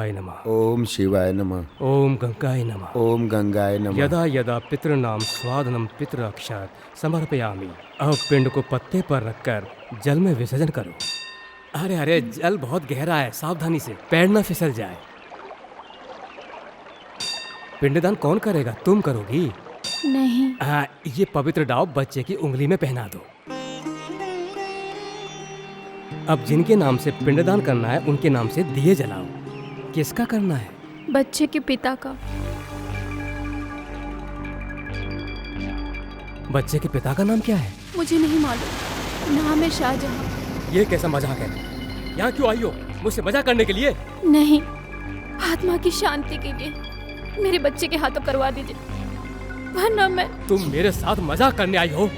शिवाय नमः। ओम शिवाय नमः। ओम गंगाय नमः। ओम गंगाय नमः। यदा यदा पितृनाम स्वादनम पितृअक्षात समर्पयामि। अब पिंड को पत्ते पर रखकर जल में विसर्जन करो। अरे अरे, जल बहुत गहरा है, सावधानी से, पैर न फिसल जाए। पिंडदान कौन करेगा? तुम करोगी? नहीं। ये पवित्र डाव बच्चे की उंगली में पहना दो। अब जिनके नाम से पिंडदान करना है उनके नाम से दिए जलाओ। किसका करना है? बच्चे के पिता का। बच्चे के पिता का नाम क्या है? मुझे नहीं मालूम, नाम है शाहजहां। ये कैसा मजाक है? यहाँ क्यों आई हो? मुझसे मजाक करने के लिए? नहीं, आत्मा की शांति के लिए मेरे बच्चे के हाथों करवा दीजिए, वरना मैं। तुम मेरे साथ मजाक करने आई हो?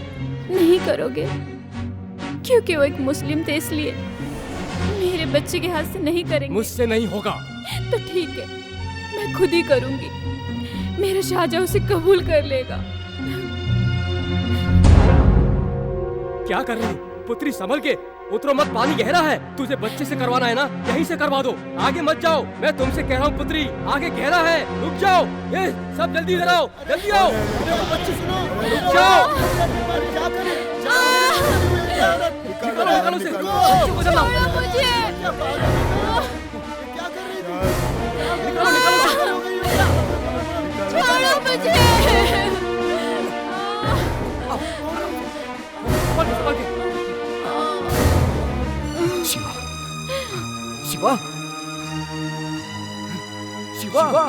नहीं करोगे? क्योंकि वो एक मुस्लिम थे, इसलिए मेरे बच्चे के हाथ से नहीं करेंगे। मुझसे नहीं होगा। तो ठीक है, मैं खुद ही करूंगी। मेरा शाहजहां उसे कबूल कर लेगा। क्या कर रही? पुत्री संभल के, उतरो मत, पानी गहरा है। तुझे बच्चे से करवाना है ना, यहीं से करवा दो, आगे मत जाओ। मैं तुमसे कह रहा हूँ पुत्री, आगे गहरा है, रुक जाओ। ये सब जल्दी इधर आओ, जल्दी आओ। बच्चे सुनो, रुक जाओ। निकालो उसे, बच्चे को जलाओ। छोड़ो मुझे। शिवा, शिवा, शिवा।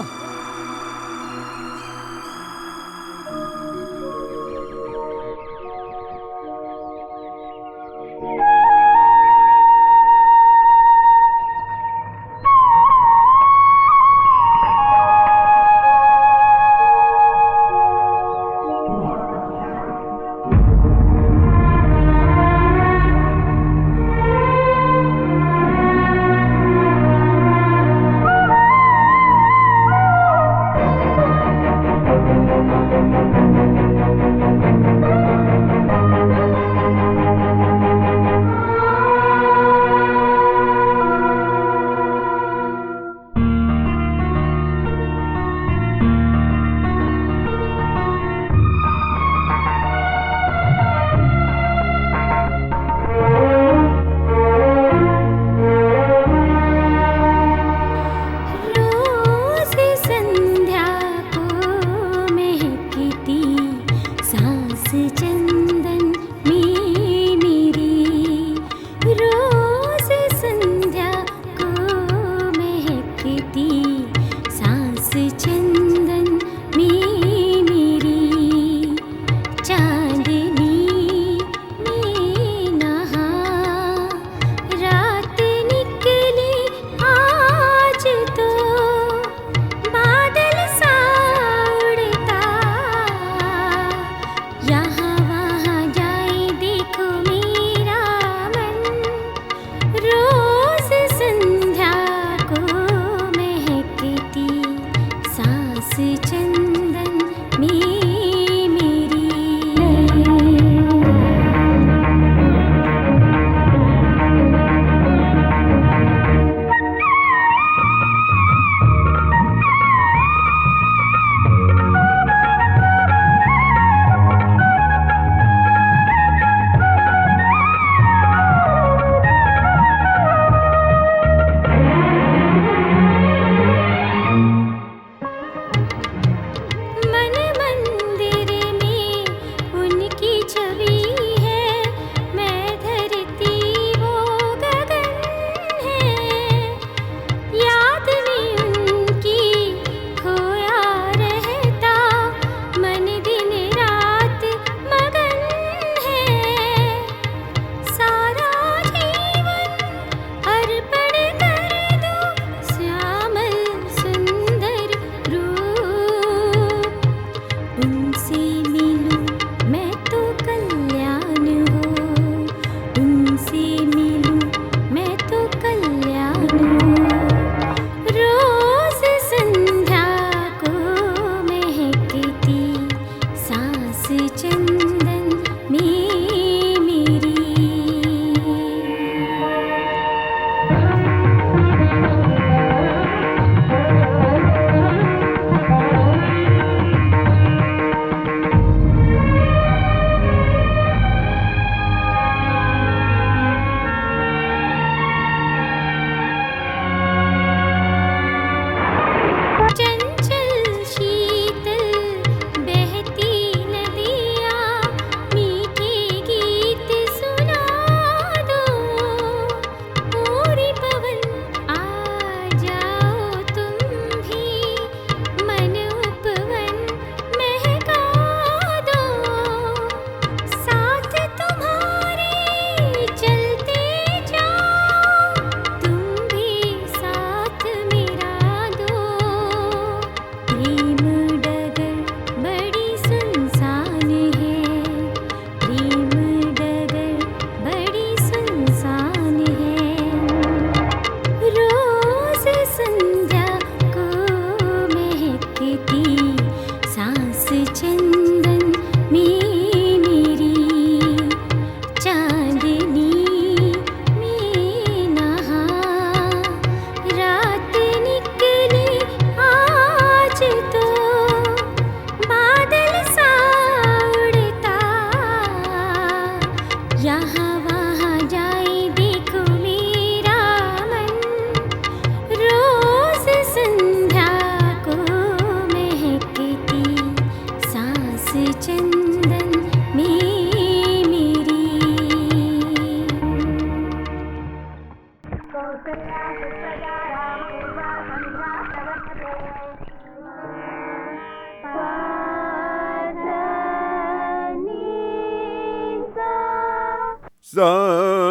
सा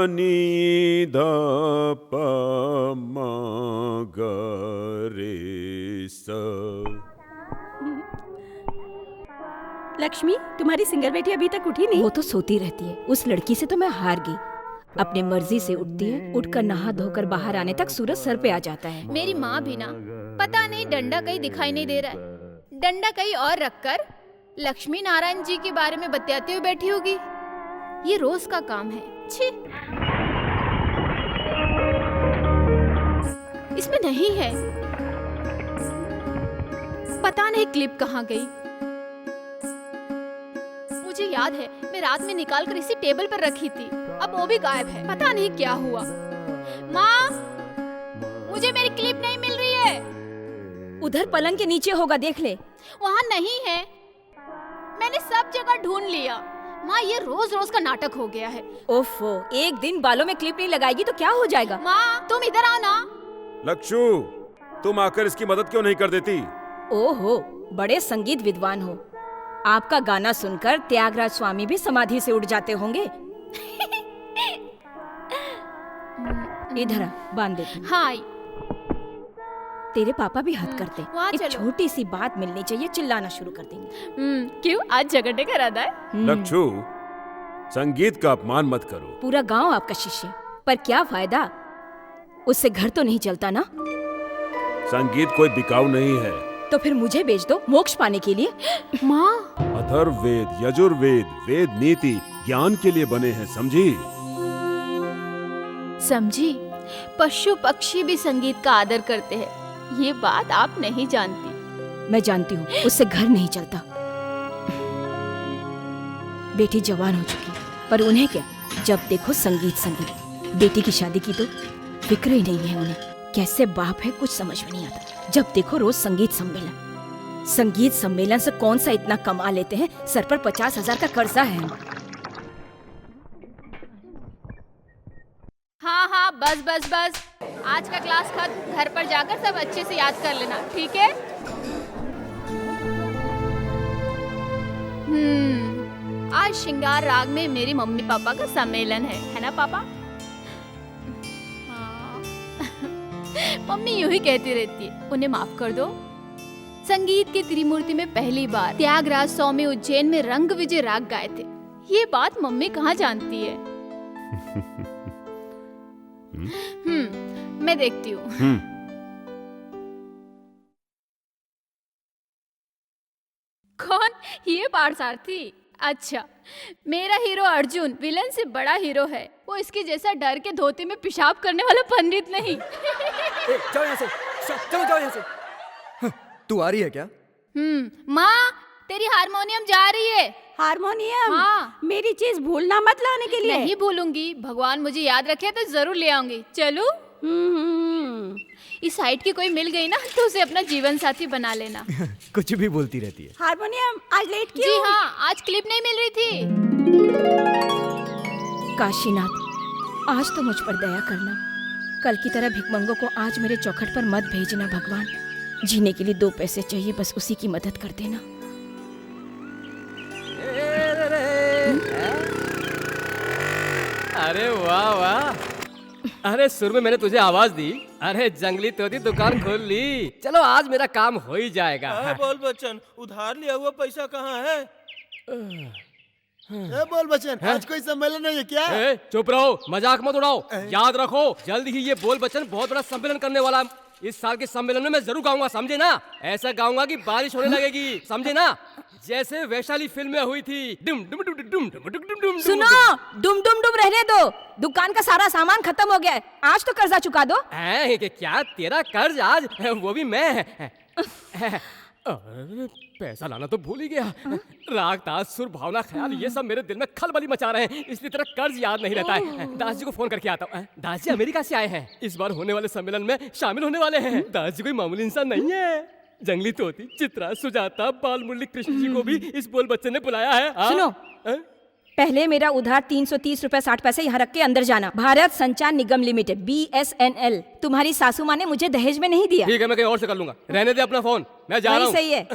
नी ध प म ग रे सा। लक्ष्मी, तुम्हारी सिंगर बेटी अभी तक उठी नहीं? वो तो सोती रहती है। उस लड़की से तो मैं हार गई। अपने मर्जी से उठती है, उठकर नहा धोकर बाहर आने तक सूरज सर पे आ जाता है। मेरी माँ भी ना, पता नहीं डंडा कहीं दिखाई नहीं दे रहा है, डंडा कहीं और रखकर लक्ष्मी नारायण जी के बारे में बतियाते हुए बैठी होगी। ये रोज का काम है। छी, इसमें नहीं है। पता नहीं क्लिप कहाँ गई। मुझे याद है मैं रात में निकाल कर इसी टेबल पर रखी थी, अब वो भी गायब है। पता नहीं क्या हुआ। माँ, मुझे मेरी क्लिप नहीं मिल रही है। उधर पलंग के नीचे होगा, देख ले। वहाँ नहीं है, मैंने सब जगह ढूंढ लिया। माँ, ये रोज रोज का नाटक हो गया है। ओफो, एक दिन बालों में क्लिप नहीं लगाएगी तो क्या हो जाएगा? माँ, तुम इधर आओ ना। लक्षु, तुम आकर इसकी मदद क्यों नहीं कर देती? ओहो, बड़े संगीत विद्वान हो। आपका गाना सुनकर त्यागराज स्वामी भी समाधि से उठ जाते होंगे। इधर आ, बांध देती हूँ। हाँ, तेरे पापा भी हद करते। वहाँ एक चलो। छोटी सी बात मिलनी चाहिए, चिल्लाना शुरू कर देंगे। क्यों, आज झगड़ने का इरादा है? लक्षु, संगीत का अपमान मत करो। पूरा गांव आपका शिष्य, पर क्या फायदा? उससे घर तो नहीं चलता ना। संगीत कोई बिकाऊ नहीं है। तो फिर मुझे बेच दो मोक्ष पाने के लिए। माँ, अथर्ववेद, यजुर्वेद, वेद नीति ज्ञान के लिए बने हैं, समझी? समझी? पशु पक्षी भी संगीत का आदर करते हैं, ये बात आप नहीं जानती। मैं जानती हूँ, उससे घर नहीं चलता। बेटी जवान हो चुकी, पर उन्हें क्या, जब देखो संगीत संगीत। बेटी की शादी की तो फिक्र ही नहीं है उन्हें। कैसे बाप है कुछ समझ में नहीं आता। जब देखो रोज संगीत सम्मेलन। संगीत सम्मेलन से कौन सा इतना कमा लेते हैं? सर पर 50,000 का कर्जा है। हाँ हाँ, बस बस बस, आज का क्लास खत्म। घर पर जाकर सब अच्छे से याद कर लेना, ठीक है? आज श्रृंगार राग में मेरी मम्मी पापा का सम्मेलन है ना पापा? हाँ। मम्मी यूं ही कहती रहती है, उन्हें माफ कर दो। संगीत की त्रिमूर्ति में पहली बार त्यागराज स्वामी उज्जैन में रंग विजय राग गाए थे। ये बात मम्मी कहाँ जानती है? मैं देखती हूँ। कौन? ये पार्थसारथी? अच्छा, मेरा हीरो अर्जुन विलन से बड़ा हीरो है। वो इसके जैसा डर के धोती में पेशाब करने वाला पंडित नहीं। जाओ यहाँ से, चलो जाओ यहाँ से। तू आ रही है क्या? माँ, तेरी हारमोनियम जा रही है। हारमोनियम? हाँ। मेरी चीज भूलना मत लाने के लिए। नहीं भूलूंगी, भगवान मुझे याद रखे तो जरूर ले आऊंगी। चलूं? इस साइड की कोई मिल गई ना तो उसे अपना जीवन साथी बना लेना। कुछ भी बोलती रहती है। हारमोनियम, आज लेट क्यों? जी हाँ, आज क्लिप नहीं मिल रही थी। काशीनाथ, आज तो मुझ पर दया करना। कल की तरह भिखमंगों को आज मेरे चौखट पर मत भेजना भगवान। जीने के लिए 2 पैसे चाहिए, बस उसी की मदद कर देना। अरे वाह वाह, अरे सुर में मैंने तुझे आवाज दी। अरे जंगली तोती दुकान खोल ली। चलो आज मेरा काम हो ही जाएगा। बोल बच्चन, उधार लिया हुआ पैसा कहाँ है? बोल बच्चन, आज कोई सम्मेलन नहीं है क्या? चुप रहो, मजाक मत उड़ाओ। याद रखो, जल्द ही ये बोल बच्चन बहुत बड़ा सम्मेलन करने वाला है। इस साल के सम्मेलन में मैं जरूर गाऊंगा, समझे ना? ऐसा गाऊंगा कि बारिश होने लगेगी, समझे ना? जैसे वैशाली फिल्म में हुई थी। डुम डुम डुम डुम डुम डुम डुम डुम। सुनो, डुम डुम डुम रहने दो। दुकान का सारा सामान खत्म हो गया है। आज तो कर्जा चुका दो। क्या तेरा कर्ज आज? वो भी मैं। पैसा लाना तो भूल ही गया। राग ताज सुर भावना ख्याल ये सब मेरे दिल में खलबली मचा रहे हैं, इसलिए तेरा कर्ज याद नहीं रहता है। दास जी को फोन करके आता हूँ। दास जी अमेरिका से आए हैं, इस बार होने वाले सम्मेलन में शामिल होने वाले हैं। दास जी कोई मामूली इंसान नहीं है। जंगली तोती, चित्रा, सुजाता, बाल मुरली कृष्ण जी को भी इस बोल बच्चन ने बुलाया है। सुनो, पहले मेरा उधार 330 रुपए 60 पैसे यहाँ रख के अंदर जाना। भारत संचार निगम लिमिटेड BSNL। तुम्हारी सासू माँ ने मुझे दहेज में नहीं दिया। ठीक है, मैं कहीं और से कर लूंगा। रहने दे अपना फोन, मैं जा रहा हूँ। सही है।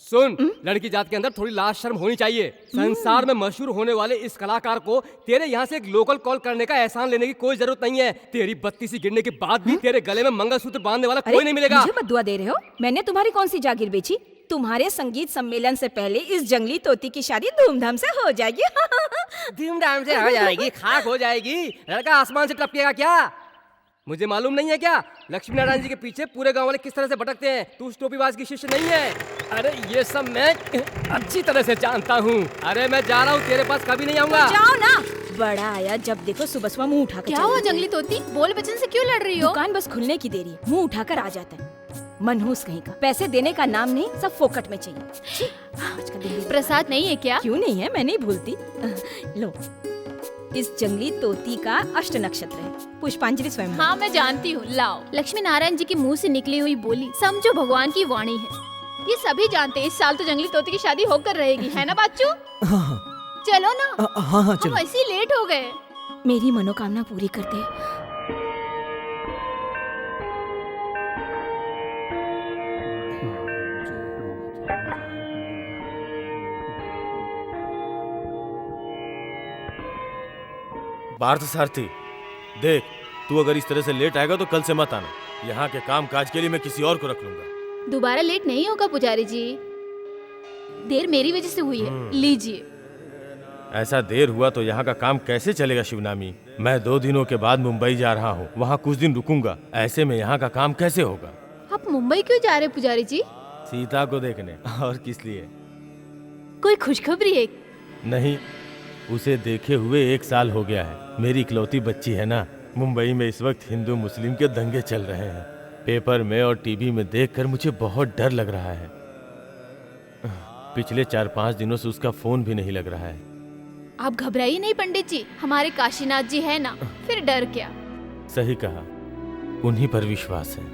सुन, लड़की जात के अंदर थोड़ी लाज शर्म होनी चाहिए। संसार में मशहूर होने वाले इस कलाकार को तेरे यहाँ से एक लोकल कॉल करने का एहसान लेने की कोई जरूरत नहीं है। तेरी बत्ती सी गिरने के बाद भी तेरे गले में मंगलसूत्र बांधने वाला कोई नहीं मिलेगा। मुझे मत दुआ दे रहे हो? मैंने तुम्हारी कौन सी जागीर बेची? तुम्हारे संगीत सम्मेलन से पहले इस जंगली तोती की शादी धूमधाम से हो जाएगी। धूमधाम से हो जाएगी, खाक हो जाएगी। लड़का आसमान से टपकेगा क्या? मुझे मालूम नहीं है क्या लक्ष्मी नारायण जी के पीछे पूरे गांव वाले किस तरह से भटकते हैं? तू उस टोपीबाज की शिष्य नहीं है। अरे ये सब मैं अच्छी तरह से जानता हूँ। अरे मैं जा रहा हूँ, तेरे पास कभी नहीं आऊंगा। जाओ ना। बड़ा आया जब देखो सुबह सुबह मुंह उठाकर। क्या हुआ जंगली तोती, बोल बचन से क्यों लड़ रही हो? दुकान बस खुलने की देरी है, मुंह उठाकर आ जाता है। मनहूस कहीं का, पैसे देने का नाम नहीं, सब फोकट में चाहिए। आज का दिन प्रसाद नहीं है क्या? क्यों नहीं है, मैं नहीं भूलती। लो, इस जंगली तोती का अष्ट नक्षत्र है, पुष्पांजलि स्वयं। हाँ मैं जानती हूँ, लाओ। लक्ष्मी नारायण जी के मुंह से निकली हुई बोली समझो भगवान की वाणी है। ये सभी जानते हैं इस साल तो जंगली तोती की शादी होकर रहेगी, है ना बाचू? हाँ चलो ना। हाँ हम चलो। ऐसे ही लेट हो गए। मेरी मनोकामना पूरी करते हैं। पार्थ सारथी, देख तू अगर इस तरह से लेट आएगा तो कल से मत आना। यहाँ के काम काज के लिए मैं किसी और को रख लूंगा। दोबारा लेट नहीं होगा पुजारी जी, देर मेरी वजह से हुई है, लीजिए। ऐसा देर हुआ तो यहाँ का काम कैसे चलेगा शिवनामी? मैं 2 दिनों के बाद मुंबई जा रहा हूँ, वहाँ कुछ दिन रुकूंगा। ऐसे में यहाँ का काम कैसे होगा? आप मुंबई क्यों जा रहे पुजारी जी? सीता को देखने। और किस लिए? कोई खुशखबरी है? नहीं, उसे देखे हुए 1 साल हो गया है। मेरी इकलौती बच्ची है ना। मुंबई में इस वक्त हिंदू मुस्लिम के दंगे चल रहे हैं। पेपर में और टीवी में देखकर मुझे बहुत डर लग रहा है। पिछले 4-5 दिनों से उसका फोन भी नहीं लग रहा है। आप घबराइए नहीं पंडित जी, हमारे काशीनाथ जी है ना, फिर डर क्या। सही कहा, उन्हीं पर विश्वास है।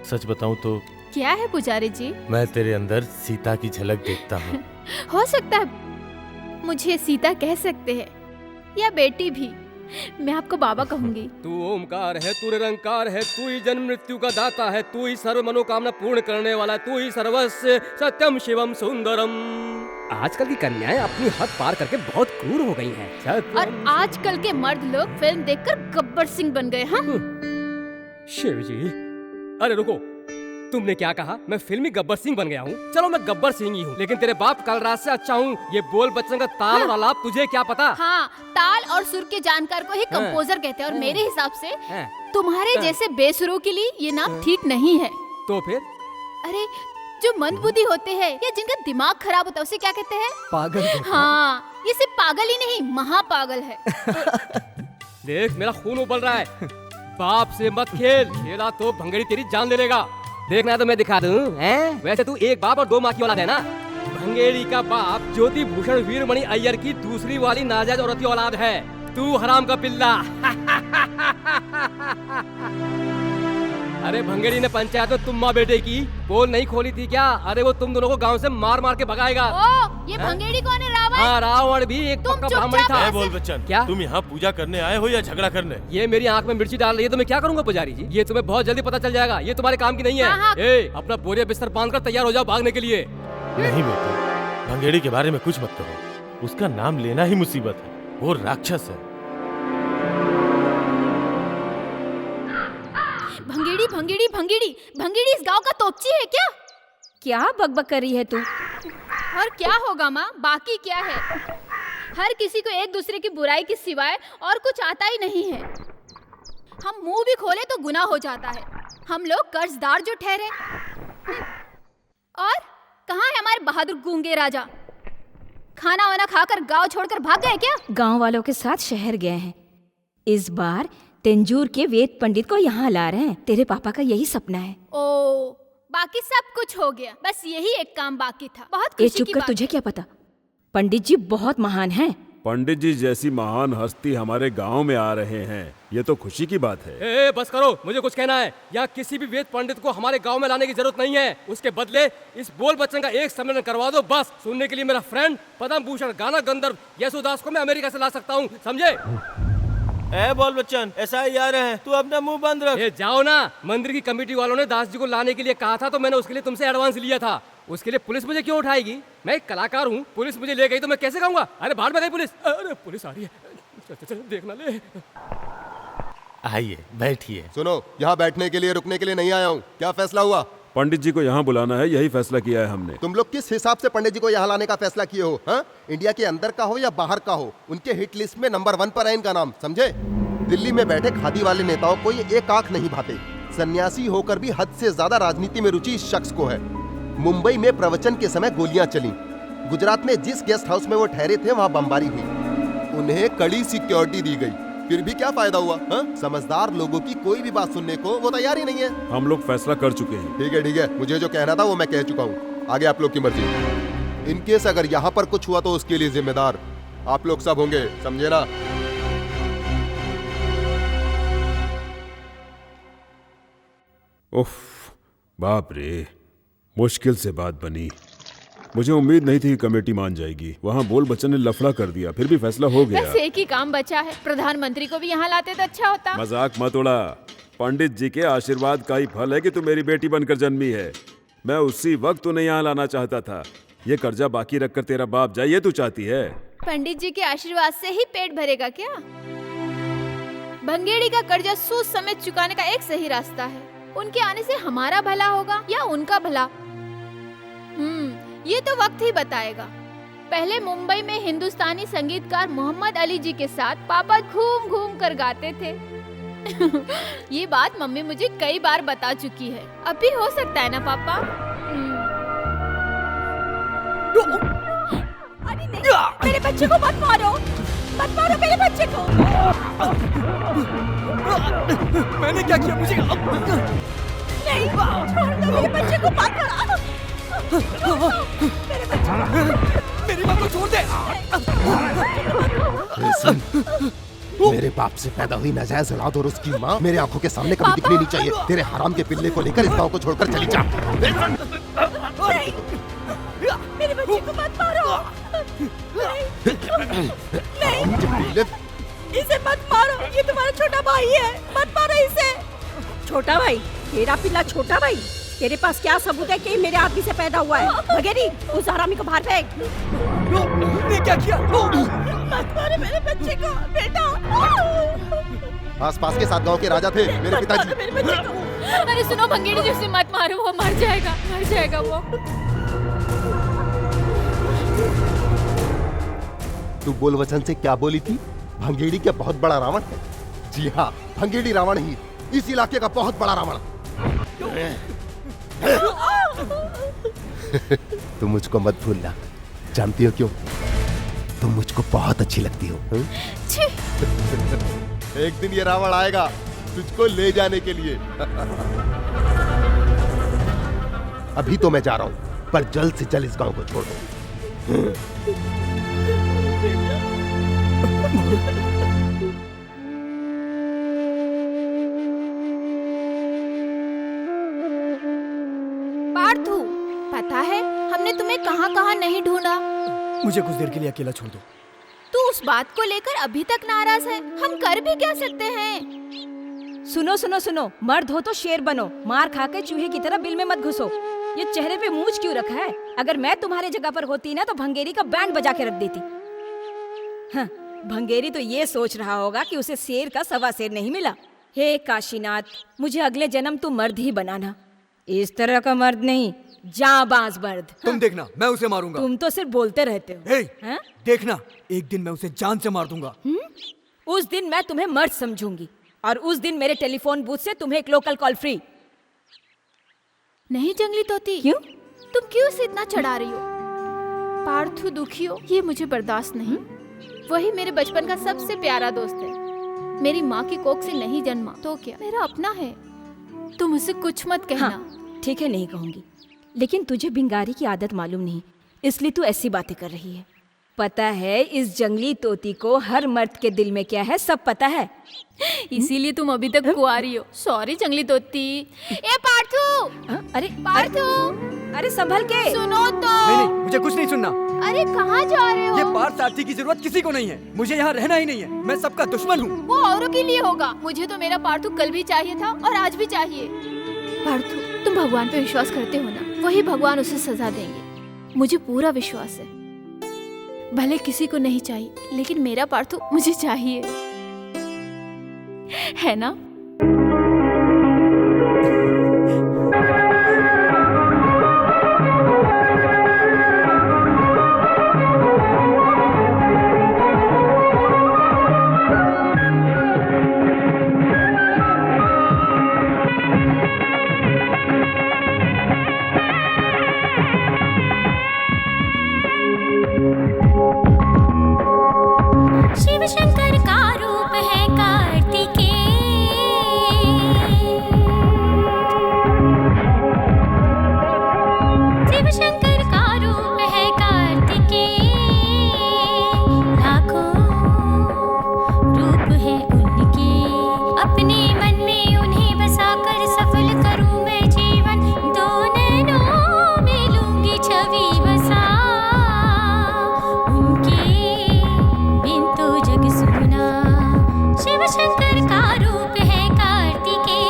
सच बताऊं तो क्या है पुजारी जी? मैं तेरे अंदर सीता की झलक देखता हूँ। हो सकता है मुझे सीता कह सकते हैं या बेटी भी, मैं आपको बाबा कहूंगी। तू ओमकार है, तू निरंकार है, तू ही जन्म मृत्यु का दाता है, तू ही सर्व मनोकामना पूर्ण करने वाला, तू ही सर्वस्व सत्यम शिवम सुंदरम। आजकल की कन्याएं अपनी हद पार करके बहुत क्रूर हो गई हैं। और आजकल के मर्द लोग फिल्म देखकर गब्बर सिंह बन गए। हाँ शिव जी, अरे रुको, तुमने क्या कहा? मैं फिल्मी गब्बर सिंह बन गया हूँ? चलो मैं गब्बर सिंह ही हूँ, लेकिन तेरे बाप कल रात से अच्छा हूँ। ये बोल बच्चन का ताल और आलाप तुझे क्या पता? हाँ, ताल और सुर के जानकार को ही कंपोजर कहते हैं, और मेरे हिसाब से तुम्हारे जैसे बेसुरों के लिए ये नाम ठीक नहीं है। तो फिर? अरे जो मंदबुद्धि होते हैं या जिनका दिमाग खराब होता है उसे क्या कहते हैं? पागल। हाँ, ये सिर्फ पागल ही नहीं, महापागल है। देख मेरा खून उबल रहा है। बाप से मत खेल, खेला तो भंगड़ी तेरी जान ले लेगा। देखना तो मैं दिखा दूं, हैं? वैसे तू एक बाप और 2 माँ की औलाद है ना। भंगेड़ी का बाप ज्योति भूषण वीरमणि अय्यर की दूसरी वाली नाजायज औरत की औलाद है। तू हराम का पिल्ला। अरे भंगेड़ी ने पंचायत में तुम माँ बेटे की पोल नहीं खोली थी क्या? अरे वो तुम दोनों को गांव से मार मार के भगाएगा। ओ, ये भंगेड़ी कौन है? रावण? हाँ, रावण भी एक तुम पक्का चुपचाप ब्राह्मण था। ऐसे- बोल बच्चन, क्या? तुम यहाँ पूजा करने आए हो या झगड़ा करने? ये मेरी आंख में मिर्ची डाल रही है तो मैं क्या करूंगा पुजारी जी? ये तुम्हें बहुत जल्दी पता चल जाएगा, ये तुम्हारे काम की नहीं है। हाँ, हाँ। ए, अपना बोरिया बिस्तर बांधकर तैयार हो जाओ भागने के लिए। नहीं बेटे, भंगेड़ी के बारे में कुछ मत कहो। उसका नाम लेना ही मुसीबत है। वो राक्षस है। भंगेड़ी भंगेड़ी भंगेड़ी भंगेड़ी इस गांव का तोपची है क्या? क्या बकबक कर रही है तू? और क्या होगा माँ, बाकी क्या है? हर किसी को एक दूसरे की बुराई के सिवाय और कुछ आता ही नहीं है। हम मुंह भी खोले तो गुनाह हो जाता है। हम लोग कर्जदार जो ठहरे। और कहाँ है हमारे बहादुर गूंगे राजा? खाना वाना खाकर गांव छोड़कर भाग गए क्या? गांव वालों के साथ शहर गए हैं। इस बार तेंजूर के वेद पंडित को यहाँ ला रहे हैं। तेरे पापा का यही सपना है। ओ, बाकी सब कुछ हो गया, बस यही एक काम बाकी था। बहुत ए खुशी चुप की कर, बात तुझे है। क्या पता? पंडित जी बहुत महान हैं। पंडित जी जैसी महान हस्ती हमारे गांव में आ रहे हैं, ये तो खुशी की बात है। ए, बस करो, मुझे कुछ कहना है। यहाँ किसी भी वेद पंडित को हमारे गांव में लाने की जरूरत नहीं है। उसके बदले इस बोल बच्चन का एक सम्मेलन करवा दो बस। सुनने के लिए मेरा फ्रेंड पद्म भूषण गाना गंधर्व यशोदास को मैं अमेरिका से ला सकता हूँ, समझे? ए बोल बच्चन, SI आ रहे हैं, तू अपना मुंह बंद रख। ये जाओ ना, मंदिर की कमेटी वालों ने दास जी को लाने के लिए कहा था, तो मैंने उसके लिए तुमसे एडवांस लिया था। उसके लिए पुलिस मुझे क्यों उठाएगी? मैं एक कलाकार हूँ, पुलिस मुझे ले गई तो मैं कैसे कहूँगा अरे बाहर में गई पुलिस, अरे पुलिस आ रही है, चल चल देखना ले। आइए बैठिए। सुनो, यहाँ बैठने के लिए रुकने के लिए नहीं आया हूँ। क्या फैसला हुआ? पंडित जी को यहाँ बुलाना है, यही फैसला किया है हमने। तुम लोग किस हिसाब से पंडित जी को यहाँ लाने का फैसला किए हो? हाँ? इंडिया के अंदर का हो या बाहर का हो, उनके हिट लिस्ट में नंबर 1 पर है इनका नाम, समझे? दिल्ली में बैठे खादी वाले नेताओं को ये एक आंख नहीं भाते। सन्यासी होकर भी हद से ज्यादा राजनीति में रुचि इस शख्स को है। मुंबई में प्रवचन के समय गोलियां चली। गुजरात में जिस गेस्ट हाउस में वो ठहरे थे वहाँ बमबारी हुई। उन्हें कड़ी सिक्योरिटी दी गई, फिर भी क्या फायदा हुआ? हाँ? समझदार लोगों की कोई भी बात सुनने को वो तैयार ही नहीं है। हम लोग फैसला कर चुके हैं। ठीक है, मुझे जो कहना था वो मैं कह चुका हूँ। आगे आप लोग की मर्जी। इन केस अगर यहाँ पर कुछ हुआ तो उसके लिए जिम्मेदार आप लोग सब होंगे, समझे ना? उफ, बाप रे, मुश्किल से बात बनी। मुझे उम्मीद नहीं थी कि कमेटी मान जाएगी। वहाँ बोल बच्चन ने लफड़ा कर दिया, फिर भी फैसला हो गया। बस एक ही काम बचा है, प्रधानमंत्री को भी यहाँ लाते तो अच्छा होता। मजाक मत उड़ा। पंडित जी के आशीर्वाद का ही फल है कि तू मेरी बेटी बनकर जन्मी है। मैं उसी वक्त उन्हें यहाँ लाना चाहता था। ये कर्जा बाकी रखकर तेरा बाप जाए, ये तू चाहती है? पंडित जी के आशीर्वाद से ही पेट भरेगा क्या? भंगेड़ी का कर्जा सूद समेत चुकाने का एक सही रास्ता है। उनके आने से हमारा भला होगा या उनका भला, ये तो वक्त ही बताएगा। पहले मुंबई में हिंदुस्तानी संगीतकार मोहम्मद अली जी के साथ पापा घूम घूम कर गाते थे। ये बात मम्मी मुझे कई बार बता चुकी है। अब भी हो सकता है ना पापा? अरे नहीं, मेरे बच्चे को मत मारो, मत मारो मेरे बच्चे को। मैंने क्या किया? मुझे नहीं, छोड़ दो मेरे बच्चे को, मत मारो। मेरी माँ को छोड़ दे। मेरे बाप से पैदा हुई नाजायज औलाद और उसकी माँ मेरे आंखों के सामने कभी दिखनी नहीं चाहिए। तेरे हराम के पिल्ले को लेकर इस गांव को छोड़कर चली जा। नहीं, मेरे बच्चे को मत मारो। नहीं, इसे मत मारो, ये तुम्हारा छोटा भाई है, मत मारो इसे। छोटा भाई? तेरा पिल्ला छोटा भाई? तेरे पास क्या सबूत है कि मेरे आदमी से पैदा हुआ है? भगेरी, उस हरामी को बाहर फेंक। ने क्या किया? मत मारो मेरे बच्चे को, बेटा। आसपास के 7 गांव के राजा थे मेरे पिताजी। मेरे बच्चे को। अरे सुनो भंगेड़ी जी, उसे मत मारो, वो मर जाएगा वो। तू बोल वचन से क्या बोली थी? भंगेड़ी क्या बहुत बड़ा रावण है? जी हाँ, भंगेड़ी रावण ही, इस इलाके का बहुत बड़ा रावण। तुम मुझको मत भूलना। जानती हो क्यों? तुम मुझको बहुत अच्छी लगती हो। एक दिन ये रावण आएगा तुझको ले जाने के लिए। अभी तो मैं जा रहा हूं, पर जल्द से जल्द इस गांव को छोड़ दो। पार्थू, पता है हमने तुम्हें कहाँ नहीं ढूंढा। मुझे कुछ देर के लिए अकेला छोड़ दो। तू उस बात को लेकर अभी तक नाराज है, हम कर भी क्या सकते हैं? सुनो सुनो सुनो, मर्द हो तो शेर बनो, मार खा के चूहे की तरह बिल में मत घुसो। ये चेहरे पे मूंछ क्यों रखा है? अगर मैं तुम्हारे जगह पर होती ना तो भंगेरी का बैंड बजा के रख देती। हाँ, भंगेरी तो ये सोच रहा होगा कि उसे शेर का सवा शेर नहीं मिला। हे काशीनाथ, मुझे अगले जन्म तू मर्द ही बनाना, इस तरह का मर्द नहीं, जाबाज मर्द। तुम देखना, मैं उसे मारूंगा। तुम तो सिर्फ बोलते रहते हो। हे, देखना, एक दिन मैं उसे जान से मार दूंगा। उस दिन मैं तुम्हें मर्द समझूंगी और उस दिन मेरे टेलीफोन बूथ से तुम्हें एक लोकल कॉल फ्री। नहीं जंगली तोती, क्यों? तुम क्यों उसे इतना चढ़ा रही हो? पार्थू दुखी हो, ये मुझे बर्दाश्त नहीं। वही मेरे बचपन का सबसे प्यारा दोस्त है। मेरी माँ की कोख से नहीं जन्मा तो क्या, मेरा अपना है। तुम उसे कुछ मत कहना। हाँ, ठीक है, नहीं कहूंगी, लेकिन तुझे भिंगारी की आदत मालूम नहीं, इसलिए तू ऐसी बातें कर रही है। पता है इस जंगली तोती को हर मर्द के दिल में क्या है, सब पता है। इसीलिए तुम अभी तक कुंवारी हो। सॉरी जंगली तोती। ए पार्थू, अरे पार्थू, अरे संभल के। सुनो तो। नहीं नहीं, मुझे कुछ नहीं सुनना। अरे कहाँ जा रहे हो? ये पार्थ सारथी की जरूरत किसी को नहीं है। मुझे यहाँ रहना ही नहीं है। मैं सबका दुश्मन हूँ। वो औरों के लिए होगा। मुझे तो मेरा पार्थू कल भी चाहिए था और आज भी चाहिए। पार्थू, तुम भगवान पे विश्वास करते हो ना? वही भगवान उसे सजा देंगे, मुझे पूरा विश्वास है। भले किसी को नहीं चाहिए, लेकिन मेरा पार्थू मुझे चाहिए, है ना? शिव शंकर का रूप है कार्तिकेय। शिव शंकर का रूप है कार्तिकेय। लाखों रूप है उनके, अपने मन में उन्हें बसाकर सफल करूं मैं जीवन। दो नैनों में लूंगी छवि बसा उनके, बिन तो जग सुना। शिव शंकर का रूप है कार्तिकेय।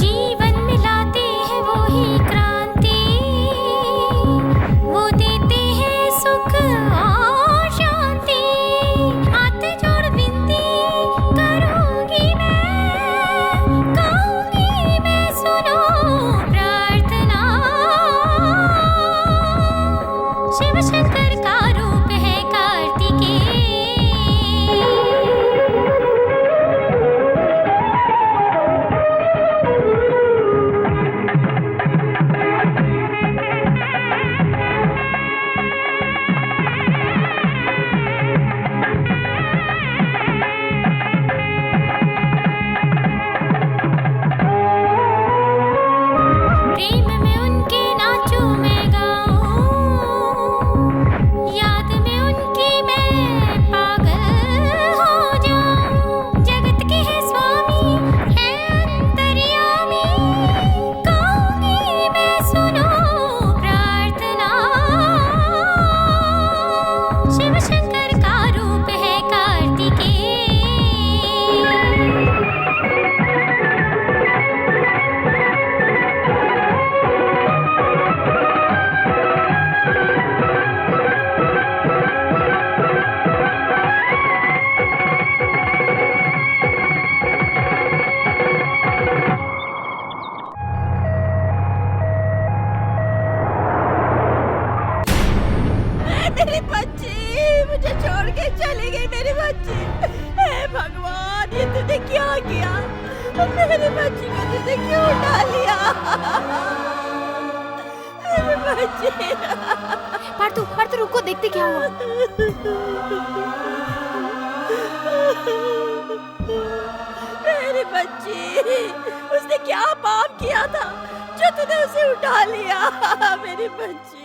जीवन में लाते हैं वो ही क्रांति, वो देते हैं सुख और शांति। हाथ जोड़ विनती करूंगी मैं, गाऊंगी मैं सुनो प्रार्थना। शिव शंकर का रूप है कार्तिकेय। प्रेम में उनके नाचूं मैं गाऊं, याद में उनकी मैं पागल हो जाऊं। जगत के है स्वामी है अंतर्यामी, गाऊंगी मैं सुनो प्रार्थना। शिव शंकर का रूप है कार्तिकेय। मेरी बच्ची मुझे छोड़ के चली गई। मेरी बच्ची, हे भगवान, ये तूने क्या किया? मेरी बच्ची को तूने क्यों उठा लिया? मेरी बच्ची। पार्थू, पार्थू रुको, देखते क्या हुआ। मेरी बच्ची, उसने क्या पाप किया था जो तूने उसे उठा लिया? मेरी बच्ची,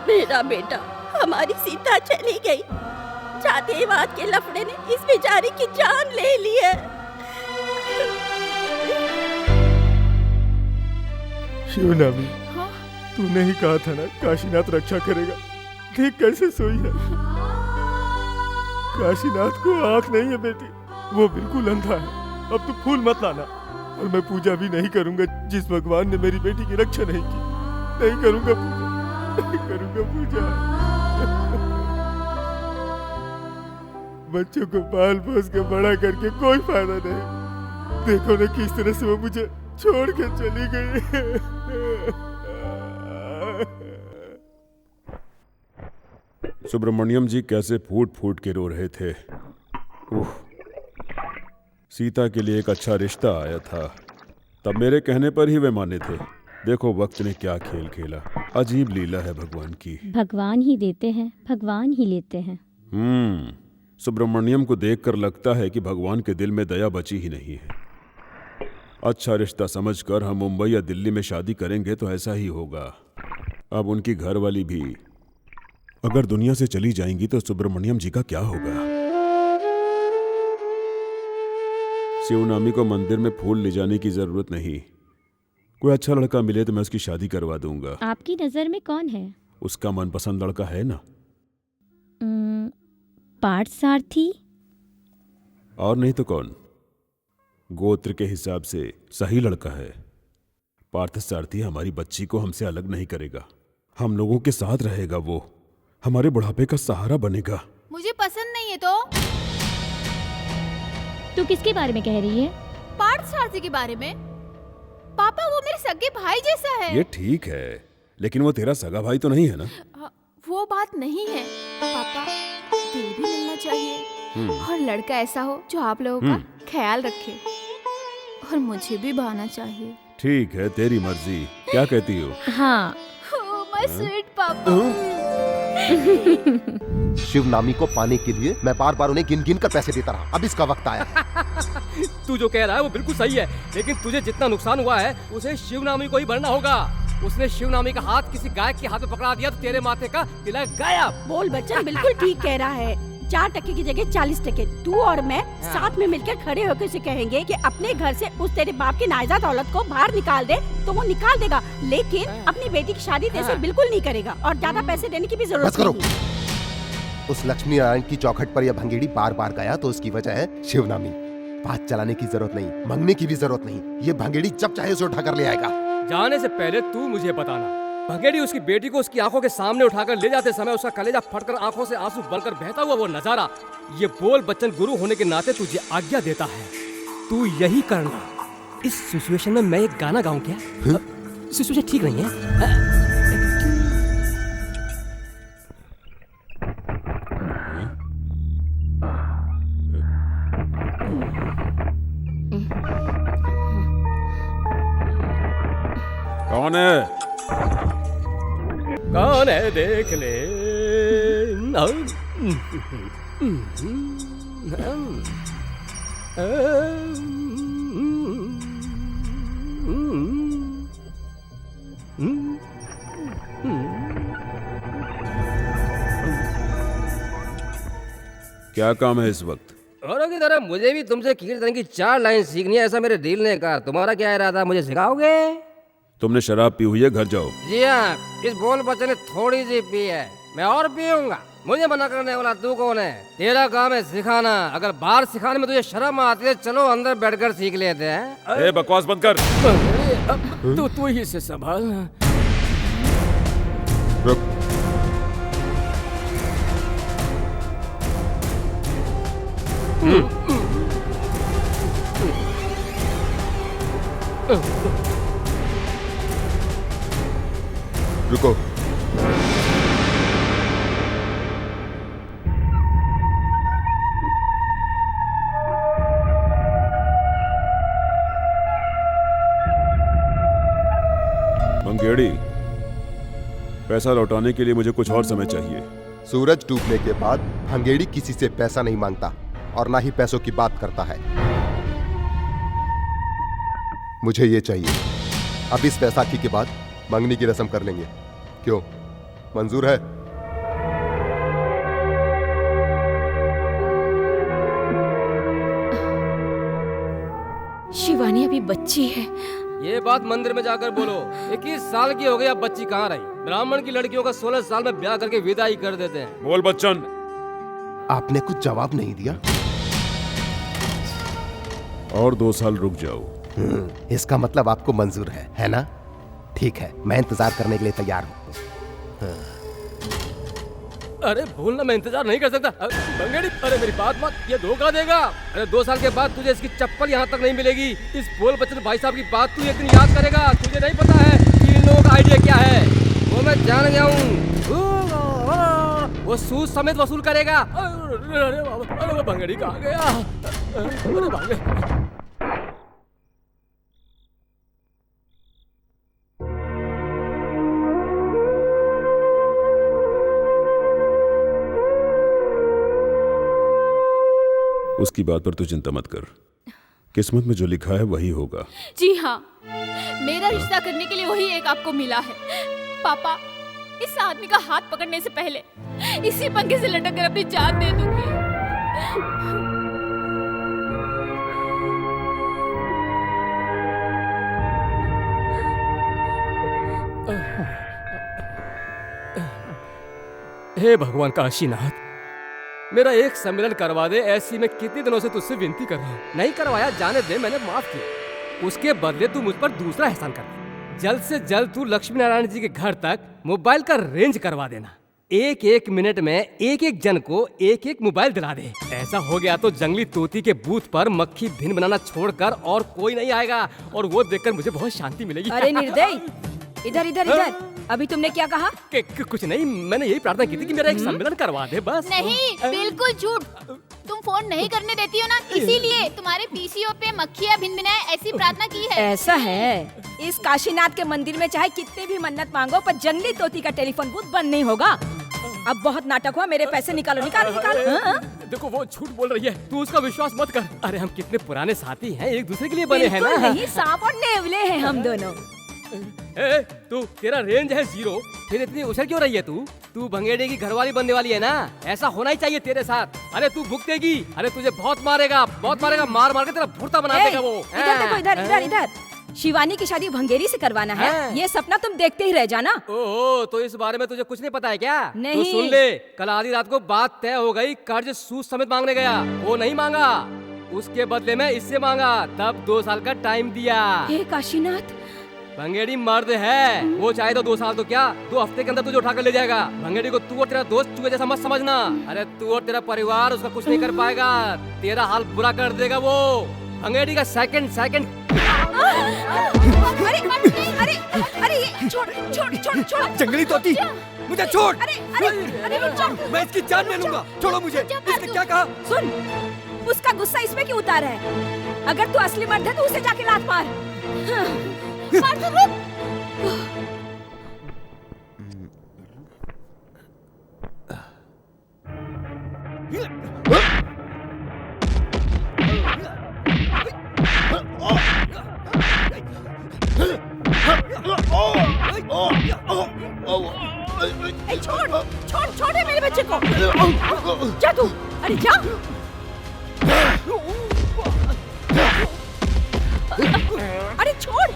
मेरा बेटा, हमारी सीता चली गई। जातिवाद के लफड़े ने इस बेचारी की जान ले ली है। शिवनामी, तूने ही कहा था ना काशीनाथ रक्षा करेगा। देख कैसे सोई है। काशीनाथ को आंख नहीं है बेटी, वो बिल्कुल अंधा है। अब तू फूल मत लाना, और मैं पूजा भी नहीं करूंगा जिस भगवान ने मेरी बेटी की रक्षा नहीं की। नहीं करूंगा पूजा, नहीं करूंगा पूजा। बच्चों को पाल पोस के बड़ा करके कोई फायदा नहीं। देखो ना किस तरह से वो मुझे छोड़ के चली गई। सुब्रमण्यम जी कैसे फूट फूट के रो रहे थे। उफ, सीता के लिए एक अच्छा रिश्ता आया था, तब मेरे कहने पर ही वे माने थे। देखो वक्त ने क्या खेल खेला। अजीब लीला है भगवान की। भगवान ही देते हैं, भगवान ही लेते हैं। सुब्रमण्यम को देखकर लगता है कि भगवान के दिल में दया बची ही नहीं है। अच्छा रिश्ता समझकर हम मुंबई या दिल्ली में शादी करेंगे तो ऐसा ही होगा। अब उनकी घरवाली भी अगर दुनिया से चली जाएंगी तो सुब्रमण्यम जी का क्या होगा? शिवनामी को मंदिर में फूल ले जाने की जरूरत नहीं। कोई अच्छा लड़का मिले तो मैं उसकी शादी करवा दूंगा। आपकी नजर में कौन है? उसका मनपसंद लड़का है ना। पार्थसारथी। और नहीं तो कौन? गोत्र के हिसाब से सही लड़का है। पार्थसारथी हमारी बच्ची को हमसे अलग नहीं करेगा, हम लोगों के साथ रहेगा, वो हमारे बुढ़ापे का सहारा बनेगा। मुझे पसंद नहीं है तो। तू किसके बारे में कह रही है? पार्थसारथी के बारे में। पापा वो मेरे सगे भाई जैसा है। ये ठीक है, लेकिन वो तेरा सगा भाई तो नहीं है ना? वो बात नहीं है पापा, दिल भी मिलना चाहिए और लड़का ऐसा हो जो आप लोगों का ख्याल रखे और मुझे भी भाना चाहिए। ठीक है, तेरी मर्जी। क्या कहती हो? हाँ। माय स्वीट पापा। शिवनामी को पाने के लिए मैं बार बार उन्हें गिन गिन कर पैसे देता रहा। अब इसका वक्त आया। तू जो कह रहा है वो बिल्कुल सही है, लेकिन तुझे जितना नुकसान हुआ है उसे शिवनामी को ही भरना होगा। उसने शिवनामी का हाथ किसी गायक के हाथ में पकड़ा दिया तो तेरे माथे का तिलक गायब। बोल बच्चन बिल्कुल ठीक कह रहा है। 4 टके की जगह 40 टके तू और मैं साथ में मिलकर खड़े होकर उसे कहेंगे कि अपने घर से उस तेरे बाप की नाजायज औलाद को बाहर निकाल दे, तो वो निकाल देगा, लेकिन अपनी बेटी की शादी तेरे से बिल्कुल नहीं करेगा और ज्यादा पैसे देने की भी जरूरत नहीं। उस लक्ष्मी नारायण की चौखट पर यह भंगेड़ी बार बार गया तो उसकी वजह है शिवनामी। बात चलाने की जरूरत नहीं, मांगने की भी जरूरत नहीं। ये भंगेड़ी जब चाहे उसे उठा कर ले आएगा। जाने से पहले तू मुझे बताना, भंगेड़ी उसकी बेटी को उसकी आंखों के सामने उठाकर ले जाते समय उसका कलेजा फटकर आंखों से आंसू बनकर बहता हुआ वो नजारा, ये बोल बच्चन गुरु होने के नाते तुझे आज्ञा देता है, तू यही करना। इस सिचुएशन में मैं एक गाना गाऊं क्या? सिचुएशन ठीक नहीं है। कौन है? कौन है देख ले। क्या काम है इस वक्त? औरों की तरह मुझे भी तुमसे कीर्तन की 4 लाइन सीखनी है, ऐसा मेरे दिल ने कहा। तुम्हारा क्या इरादा, मुझे सिखाओगे? तुमने शराब पी हुई है, घर जाओ। जी हाँ, इस बोल बच्चन ने थोड़ी सी पी है, मैं और पीऊंगा। मुझे मना करने वाला तू कौन है? तेरा काम है सिखाना। अगर बाहर सिखाने में तुझे शर्म आती है, चलो अंदर बैठकर सीख लेते हैं। ए, बकवास बंद कर। तू ही से संभाल। रुक। रुको। मंगेड़ी, पैसा लौटाने के लिए मुझे कुछ और समय चाहिए। सूरज डूबने के बाद भंगेड़ी किसी से पैसा नहीं मांगता और ना ही पैसों की बात करता है। मुझे ये चाहिए। अब इस बैसाखी के बाद मंगनी की रस्म कर लेंगे। क्यों, मंजूर है? शिवानी अभी बच्ची है। ये बात मंदिर में जाकर बोलो। 21 साल की हो गई, अब बच्ची कहाँ रही? ब्राह्मण की लड़कियों का 16 साल में ब्याह करके विदाई कर देते हैं। बोल बच्चन। आपने कुछ जवाब नहीं दिया। और 2 साल रुक जाओ। इसका मतलब आपको मंजूर है ना? ठीक है, मैं इंतजार करने के लिए तैयार हूँ। अरे भूलना, मैं इंतजार नहीं कर सकता। भंगेड़ी, अरे मेरी बात मत, ये धोखा देगा। अरे 2 साल के बाद तुझे इसकी चप्पल यहाँ तक नहीं मिलेगी। इस बोल बच्चन भाई साहब की बात तू एक दिन याद करेगा। तुझे नहीं पता है कि इन लोगों का आइडिया क्या है। वो मैं जान गया हूँ, वो सूद समेत वसूल करेगा। अरे वो भंगेड़ी कहाँ गया? अरे भागे। उसकी बात पर तू चिंता मत कर, किस्मत में जो लिखा है वही होगा। जी हाँ, मेरा रिश्ता करने के लिए वही एक आपको मिला है। पापा, इस आदमी का हाथ पकड़ने से पहले इसी पंखे से लटक कर अपनी जान दे दूंगी। हे भगवान काशीनाथ, मेरा एक सम्मेलन करवा दे। ऐसी मैं कितने दिनों से तुझसे विनती कर रहा हूँ, नहीं करवाया, जाने दे, मैंने माफ किया। उसके बदले तू मुझ पर दूसरा एहसान कर दे। जल्द से जल्द तू लक्ष्मी नारायण जी के घर तक मोबाइल का रेंज करवा देना। एक एक मिनट में एक एक जन को एक एक मोबाइल दिला दे। ऐसा हो गया तो जंगली तोती के बूथ पर मक्खी भिन बनाना छोड़कर और कोई नहीं आएगा, और वो देखकर मुझे बहुत शांति मिलेगी। अरे निर्दयी, इधर इधर इधर, अभी तुमने क्या कहा? कुछ नहीं, मैंने यही प्रार्थना की थी कि मेरा एक सम्मेलन करवा दे बस। नहीं, बिल्कुल झूठ। तुम फोन नहीं करने देती हो ना, इसीलिए तुम्हारे पीसीओ पे मक्खियाँ भिनभिनाए ऐसी प्रार्थना की है। ऐसा है, इस काशीनाथ के मंदिर में चाहे कितनी भी मन्नत मांगो पर जंगली तोती का टेलीफोन बूथ बंद नहीं होगा। अब बहुत नाटक हुआ, मेरे पैसे निकालो निकालो निकालो। हाँ? देखो वो झूठ बोल रही है, तू उसका विश्वास मत कर। अरे हम कितने पुराने साथी हैं, एक दूसरे के लिए बने हैं ना। नहीं, सांप और नेवले हैं हम दोनों। तू, तेरा रेंज है 0, फिर इतनी उछल क्यों रही है तू भंगेड़े की घरवाली बनने वाली है ना। ऐसा होना ही चाहिए तेरे साथ। अरे तू भुगतेगी, अरे तुझे बहुत मारेगा, मार मार के तेरा भुर्ता बना देगा वो। इधर देखो, इधर इधर इधर। शिवानी की शादी भंगेरी से करवाना है, ये सपना तुम देखते ही रह जाना। ओहो, तो इस बारे में तुझे कुछ नहीं पता है क्या? नहीं। तू सुन ले, कल आधी रात को बात तय हो गई, कर्ज सूद समेत मांगने गया, वो नहीं मांगा, उसके बदले में इससे मांगा, तब 2 साल का टाइम दिया। हे काशीनाथ, भंगेड़ी मर्द है, वो चाहे तो 2 साल तो क्या 2 हफ्ते के अंदर तुझे उठा कर ले जाएगा। भंगेड़ी को तू और तेरा दोस्त चूहे जैसा मत समझना। अरे तू और तेरा परिवार उसका कुछ नहीं कर पाएगा, तेरा हाल बुरा कर देगा वो। भंगेड़ी का सेकंड अरे अरे छोड़ छोड़ छोड़ छोड़। जंगली तोती, मुझे छोड़। अरे रुक जा। मैं इसकी जान ले लूंगा, छोड़ो मुझे। इसने क्या कहा? सुन, उसका गुस्सा इसमें क्यों उतारा है? अगर तू असली मर्द है तो उसे जाके लात मार। मार तो रुक। छोड़ छोड़ छोड़ दे मेरे बच्चे को। जा तू, अरे जा। अरे छोड़।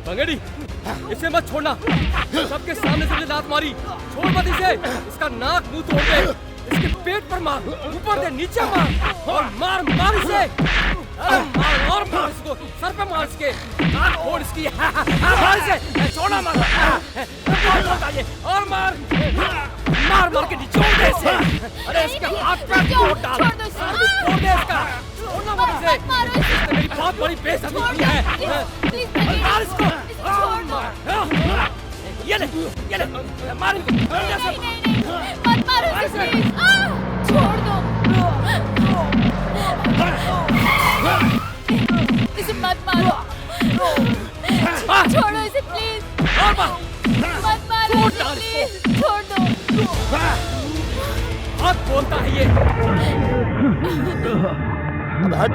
भंगेड़ी, इसे मत छोड़ना, सबके सामने से लात मारी, छोड़ मत इसे। इसका नाक मुंह तोड़ दे, इसके पेट पर मार, ऊपर दे, नीचे मार, और मार मार इसे। मार और मार इसको, सर पे मार इसके, नाक फोड़ इसकी। मार इसे, छोड़ना मत। और मार मार मार के निचोड़ दे इसे। अरे इसके हाथ पे तोड़ डाल, सर भी तोड़ दे इसका, छोड़ना मत इसे। इसने मेरी बहुत बड़ी बेइज्जती की है। मार इसको, ये ले मार इनको। नहीं, मत मारो इसे, छोड़ दो इसे, मत मारो, छोड़ो इसे प्लीज, मत मारो इसे प्लीज, छोड़ दो। बहुत बोलता है ये। अब हट।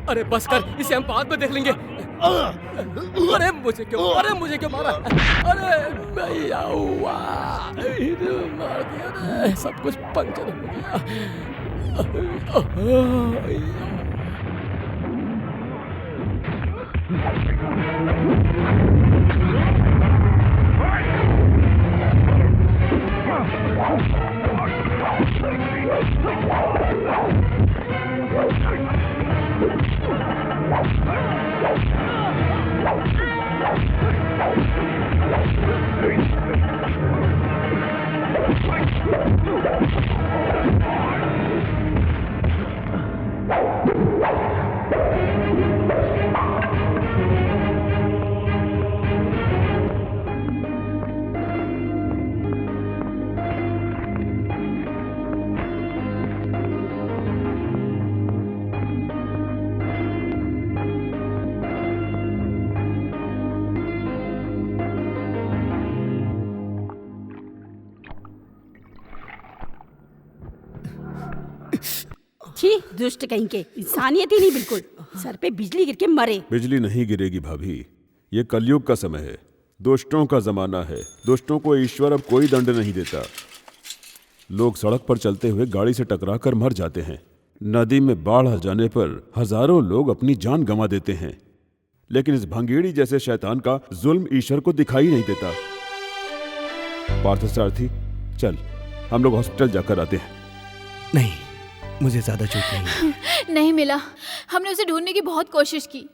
अरे बस कर, इसे हम बाद में देख लेंगे। अरे मुझे क्यों मारा? अरे भैया हुआ, मार दिया रे, सब कुछ पंक्चर हो गया। छी, दुष्ट कहीं के, इंसानियत ही नहीं बिल्कुल। सर पे बिजली गिर के मरे। बिजली नहीं गिरेगी भाभी, ये कलयुग का समय है, दुष्टों का जमाना है। दुष्टों को ईश्वर अब कोई दंड नहीं देता। लोग सड़क पर चलते हुए गाड़ी से टकराकर मर जाते हैं। नदी में बाढ़ आ जाने पर हजारों लोग अपनी जान गंवा देते हैं। लेकिन इस भंगेड़ी जैसे शैतान का जुल्म ईश्वर को दिखाई नहीं देता। पार्थसारथी, चल हम लोग हॉस्पिटल जाकर आते हैं। नहीं, मुझे ज्यादा चोट नहीं। नहीं मिला। हमने उसे ढूंढने की बहुत कोशिश की।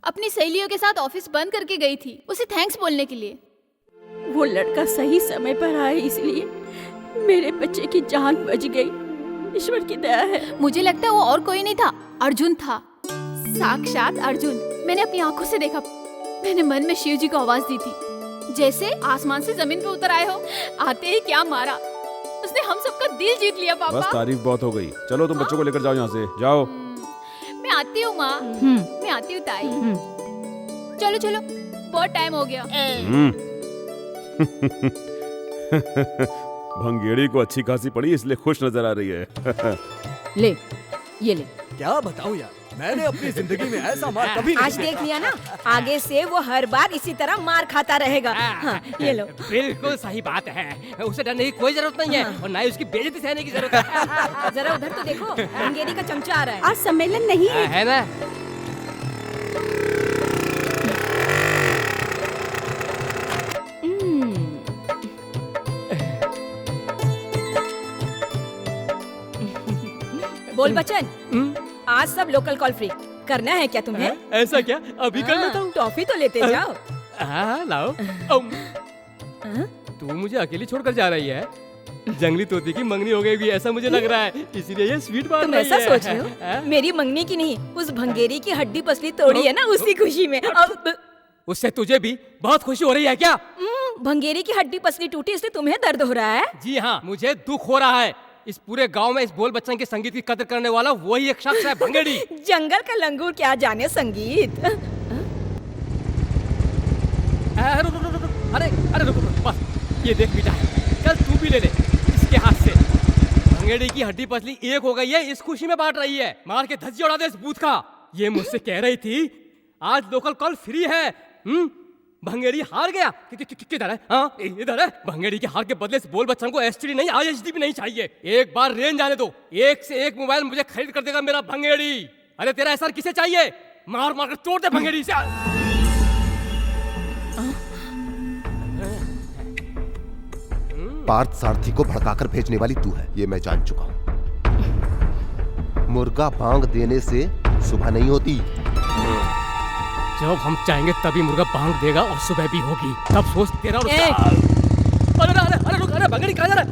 अपनी सहेलियों के साथ ऑफिस बंद करके गई थी उसे थैंक्स बोलने के लिए। वो लड़का सही समय पर आया, इसलिए मेरे बच्चे की जान बच गई। ईश्वर की दया है। मुझे लगता है वो और कोई नहीं था, अर्जुन था, साक्षात अर्जुन। मैंने अपनी आंखों से देखा। मैंने मन में शिव जी को आवाज दी थी, जैसे आसमान से जमीन पे उतर आए हो। आते ही क्या मारा, उसने हम सबका दिल जीत लिया पापा। बस तारीफ बहुत हो गई, चलो तुम बच्चों को लेकर जाओ यहाँ से, जाओ। मैं आती हूँ माँ, मैं आती हूँ ताई। चलो चलो, बहुत टाइम हो गया। भंगेड़ी को अच्छी खासी पड़ी इसलिए खुश नजर आ रही है। ले, ये ले। क्या बताऊं यार, मैंने अपनी जिंदगी में ऐसा मार कभी नहीं आज देख लिया ना, आगे से वो हर बार इसी तरह मार खाता रहेगा। हाँ, ये लो। बिल्कुल सही बात है, उसे डरने की कोई जरूरत नहीं है और ना ही उसकी बेइज्जती सहने की जरूरत है। जरा उधर तो देखो, भंगेरी का चमचा आ रहा है। आज सम्मेलन नहीं है, है ना? बोल बच्चन, आज सब लोकल कॉल फ्री करना है क्या तुम्हें? ऐसा क्या? अभी कर लेता हूँ। टॉफी तो लेते जाओ। हाँ लाओ। तू मुझे अकेली छोड़कर जा रही है? जंगली तोती की मंगनी हो गई भी ऐसा मुझे लग रहा है, इसीलिए ये स्वीट बांट तुम रही है। ऐसा सोच रहे हो? मेरी मंगनी की नहीं, उस भंगेरी की हड्डी पसली तोड़ी है ना, उसी खुशी में। अब उससे तुझे भी बहुत खुशी हो रही है क्या? भंगेरी की हड्डी पसली टूटी इसलिए तुम्हें दर्द हो रहा है? जी हाँ, मुझे दुख हो रहा है। इस पूरे गांव में इस बोल बच्चन के संगीत की कदर करने वाला वही एक शख्स है, भंगेड़ी। जंगल का लंगूर क्या जाने संगीत। अरे रुक, बस ये देख बेटा, चल तू भी ले ले इसके हाथ से। भंगेड़ी की हड्डी पसली एक हो गई है, इस खुशी में बांट रही है। मार के धज्जी उड़ा दे इस बूथ का। ये मुझसे कह रही थी आज लोकल कॉल फ्री है। भंगेड़ी हार गया। किधर है? हाँ इधर है। भंगेड़ी के हार के बदले से बोल बच्चन को एसटीडी नहीं, आईएचडी भी नहीं चाहिए। एक बार रेंज आने दो, एक से एक मोबाइल मुझे खरीद कर देगा मेरा भंगेड़ी। अरे तेरा एसआर किसे चाहिए? मार मार कर तोड़ दे भंगेड़ी से। पार्थ सारथी को भड़काकर भेजने वाली तू है, ये मैं जान चुका हूं। मुर्गा बांग देने से सुबह नहीं होती। जब हम चाहेंगे तभी मुर्गा बांग देगा और सुबह भी होगी। तब सोच तेरा और उसका। अरे रुक, अरे भंगेड़ी कहाँ जा रहा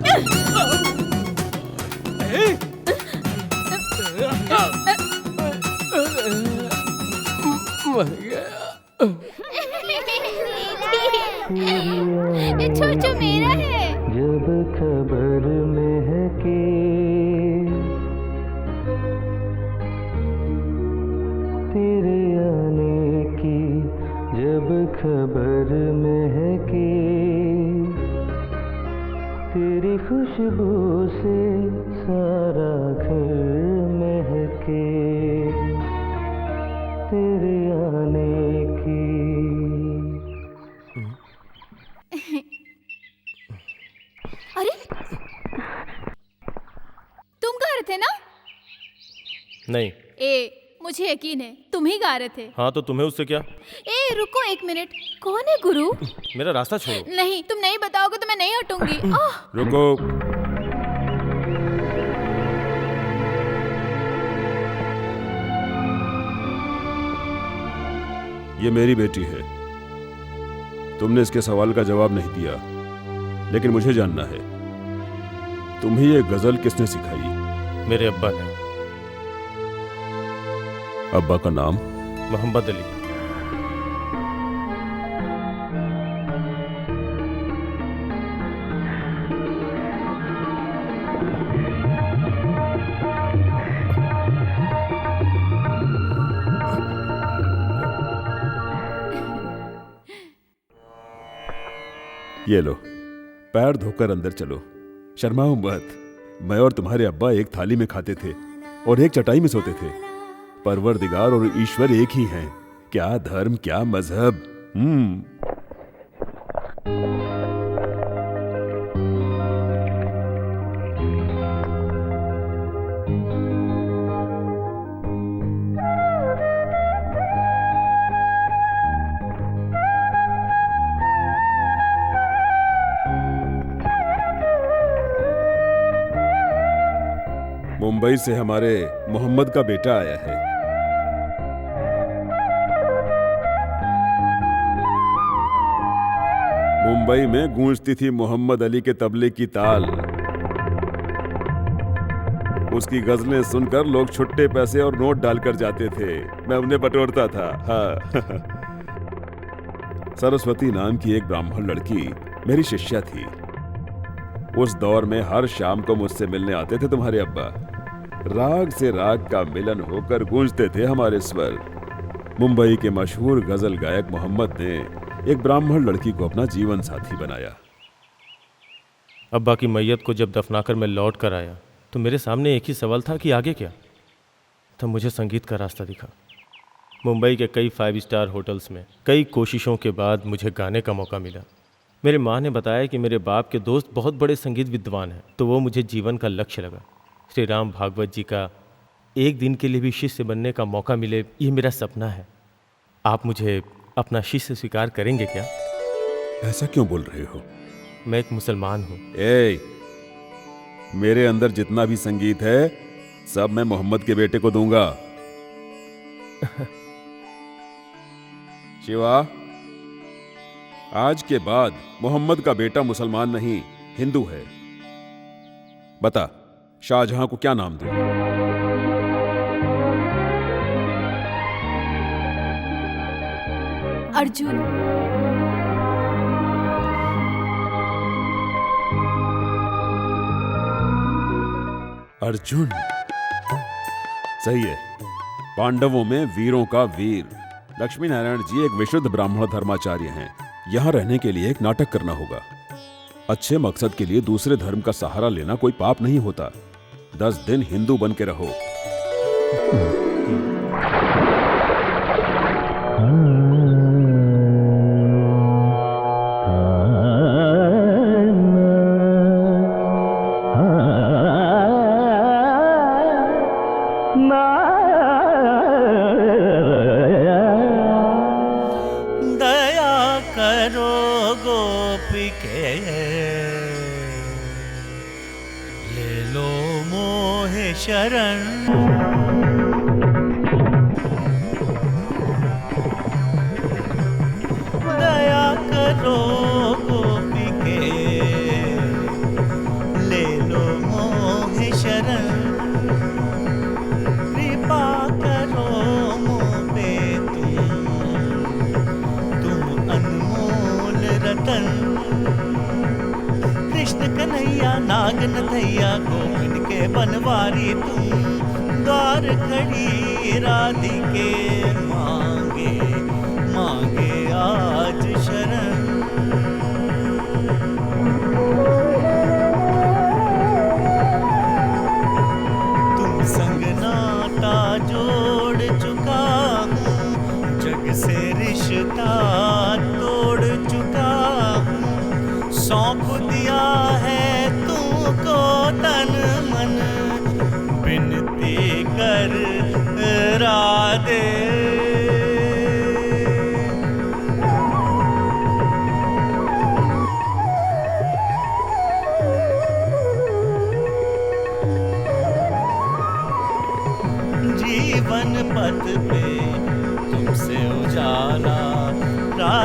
ये छोचो मेरा है। जब खबर महके तेरे आने की, जब खबर महके तेरी खुशबू से सारा घर महके। तेरे आने की। अरे तुम गा रहे थे ना? नहीं। मुझे यकीन है तुम ही गा रहे थे। हाँ तो तुम्हें उससे क्या? रुको 1 मिनट, कौन है गुरु? मेरा रास्ता छोड़ो। नहीं, तुम नहीं बताओगे तो मैं नहीं हटूंगी। रुको। ये मेरी बेटी है। तुमने इसके सवाल का जवाब नहीं दिया, लेकिन मुझे जानना है, तुम्हें ये गजल किसने सिखाई? मेरे अब्बा ने। अब्बा का नाम? मोहम्मद अली। ये लो, पैर धोकर अंदर चलो, शर्माओ मत। मैं और तुम्हारे अब्बा एक थाली में खाते थे और एक चटाई में सोते थे। परवरदिगार और ईश्वर एक ही हैं। क्या धर्म, क्या मजहब। मुंबई से हमारे मोहम्मद का बेटा आया है। मुंबई में गूंजती थी मोहम्मद अली के तबले की ताल। उसकी गजलें सुनकर लोग छुट्टे पैसे और नोट डालकर जाते थे। मैं उन्हें बटोरता था। हाँ। सरस्वती नाम की एक ब्राह्मण लड़की मेरी शिष्या थी। उस दौर में हर शाम को मुझसे मिलने आते थे तुम्हारे अब्बा। राग से राग का मिलन होकर गूंजते थे हमारे स्वर। मुंबई के मशहूर गजल गायक मोहम्मद ने एक ब्राह्मण लड़की को अपना जीवन साथी बनाया। अब्बा की मैयत को जब दफनाकर मैं लौट कर आया तो मेरे सामने एक ही सवाल था कि आगे क्या। तब मुझे संगीत का रास्ता दिखा। मुंबई के कई 5 स्टार होटल्स में कई कोशिशों के बाद मुझे गाने का मौका मिला। मेरे माँ ने बताया कि मेरे बाप के दोस्त बहुत बड़े संगीत विद्वान हैं, तो वो मुझे जीवन का लक्ष्य लगा। श्री राम भागवत जी का एक दिन के लिए भी शिष्य बनने का मौका मिले, ये मेरा सपना है। आप मुझे अपना शिष्य स्वीकार करेंगे क्या? ऐसा क्यों बोल रहे हो? मैं एक मुसलमान हूँ। मेरे अंदर जितना भी संगीत है सब मैं मोहम्मद के बेटे को दूंगा। शिवा, आज के बाद मोहम्मद का बेटा मुसलमान नहीं हिंदू है। बता, शाहजहां को क्या नाम दूं? अर्जुन। अर्जुन सही है। पांडवों में वीरों का वीर। लक्ष्मी नारायण जी एक विशुद्ध ब्राह्मण धर्माचार्य हैं। यहाँ रहने के लिए एक नाटक करना होगा। अच्छे मकसद के लिए दूसरे धर्म का सहारा लेना कोई पाप नहीं होता। 10 दिन हिंदू बन के रहो। दया करो गोपिके, ले लो मोहे शरण। दया करो गोपिके, ले लो मोहे शरण। कृपा करो मोहे तुम अनमोल रतन। कृष्ण कन्हैया नाग नथैया गोविंद के बनवारी तुम। द्वार खड़ी राधिके मांगे मांगे आज शरण। तुम संग नाता जोड़ चुका हूँ,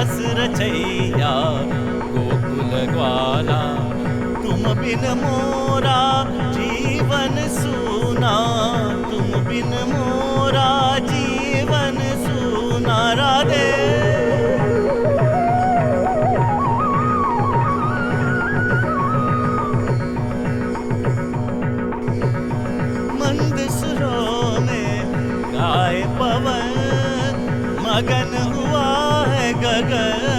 रास रचैया गोकुल ग्वाला तुम बिन मोरा जीवन सूना तुम बिन मोरा जीवन सूना राधे मंद सुरों में गाए पवन मगन हुआ है गगन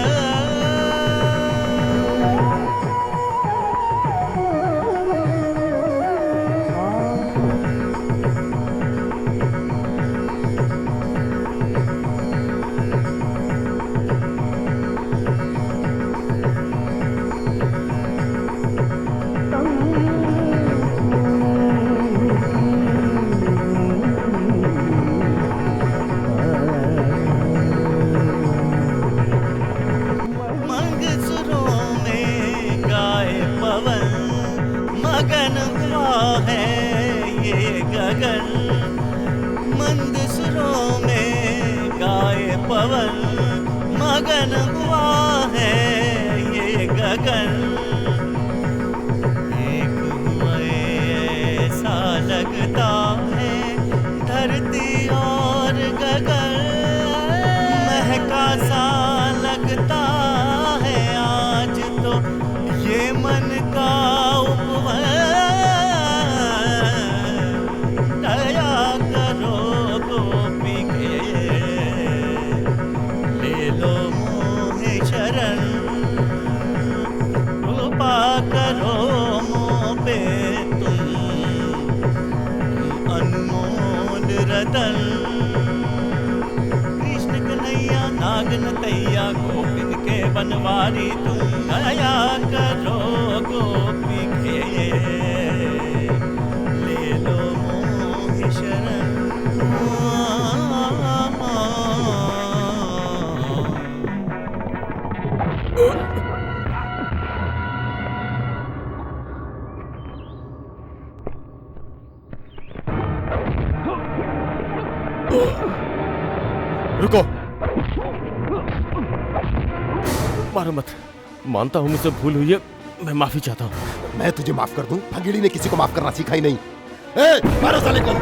मगन हुआ है ये गगन मंद सुरों में गाए पवन मगन हुआ है ये गगन एक हुआ ऐसा लगता है धरती और गगन महका सा लगता है आज तो ये मन का दया करो गोपी के ले लो मोहे शरण कृपा करो मोह पे तुम अनमोल रतन कृष्ण कन्हैया नागन तैया गोपिन के बनवारी तुम दया करो गोपी के ले लो मोह शरण रुको मारो मत मानता हूँ मुझसे भूल हुई है मैं माफी चाहता हूँ मैं तुझे माफ कर दूं भंगीड़ी ने किसी को माफ करना सीखा ही नहीं ए, मारो साले को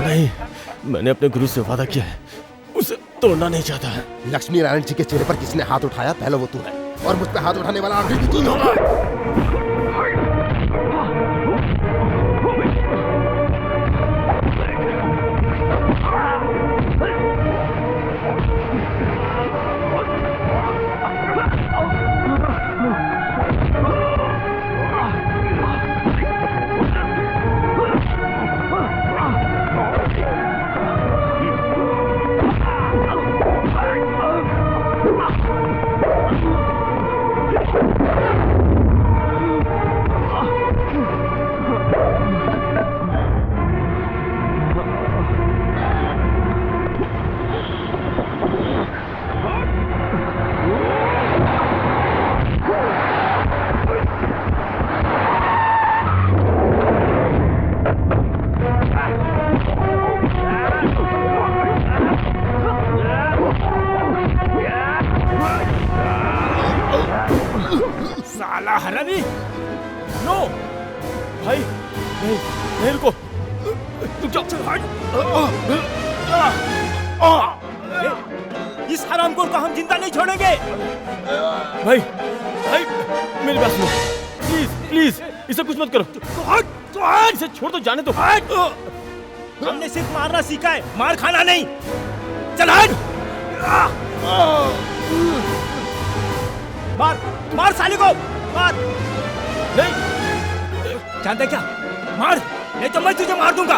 नहीं मैंने अपने गुरु से वादा किया है उसे तोड़ना नहीं चाहता लक्ष्मी नारायण जी के चेहरे पर किसने हाथ उठाया पहले वो तू है और मुझ पे हाथ उठाने वाला आखिरी तू होगा साला हरामी नो भाई नहीं रुको इस हरामखोर को हम जिंदा नहीं छोड़ेंगे भाई भाई मेरी बात सुनो प्लीज प्लीज इसे कुछ मत करो तो इसे छोड़ दो जाने दो हमने सिर्फ मारना सीखा है मार खाना नहीं चल हट मार मार साले को मार नहीं जानता क्या मार नहीं तो मैं तुझे मार दूंगा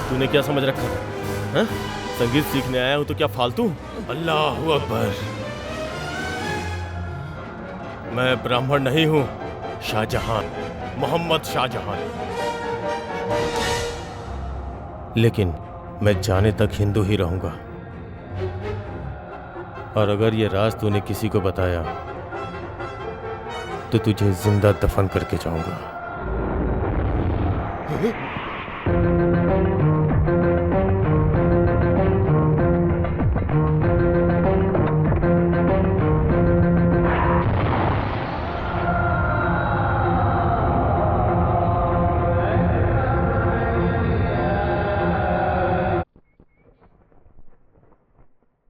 तूने क्या समझ रखा है? संगीत सीखने आया हूं तो क्या फालतू अल्लाह अकबर मैं ब्राह्मण नहीं हूं शाहजहां मोहम्मद शाहजहां ने। लेकिन मैं जाने तक हिंदू ही रहूंगा, और अगर ये राज तूने किसी को बताया तो तुझे जिंदा दफन करके जाऊंगा।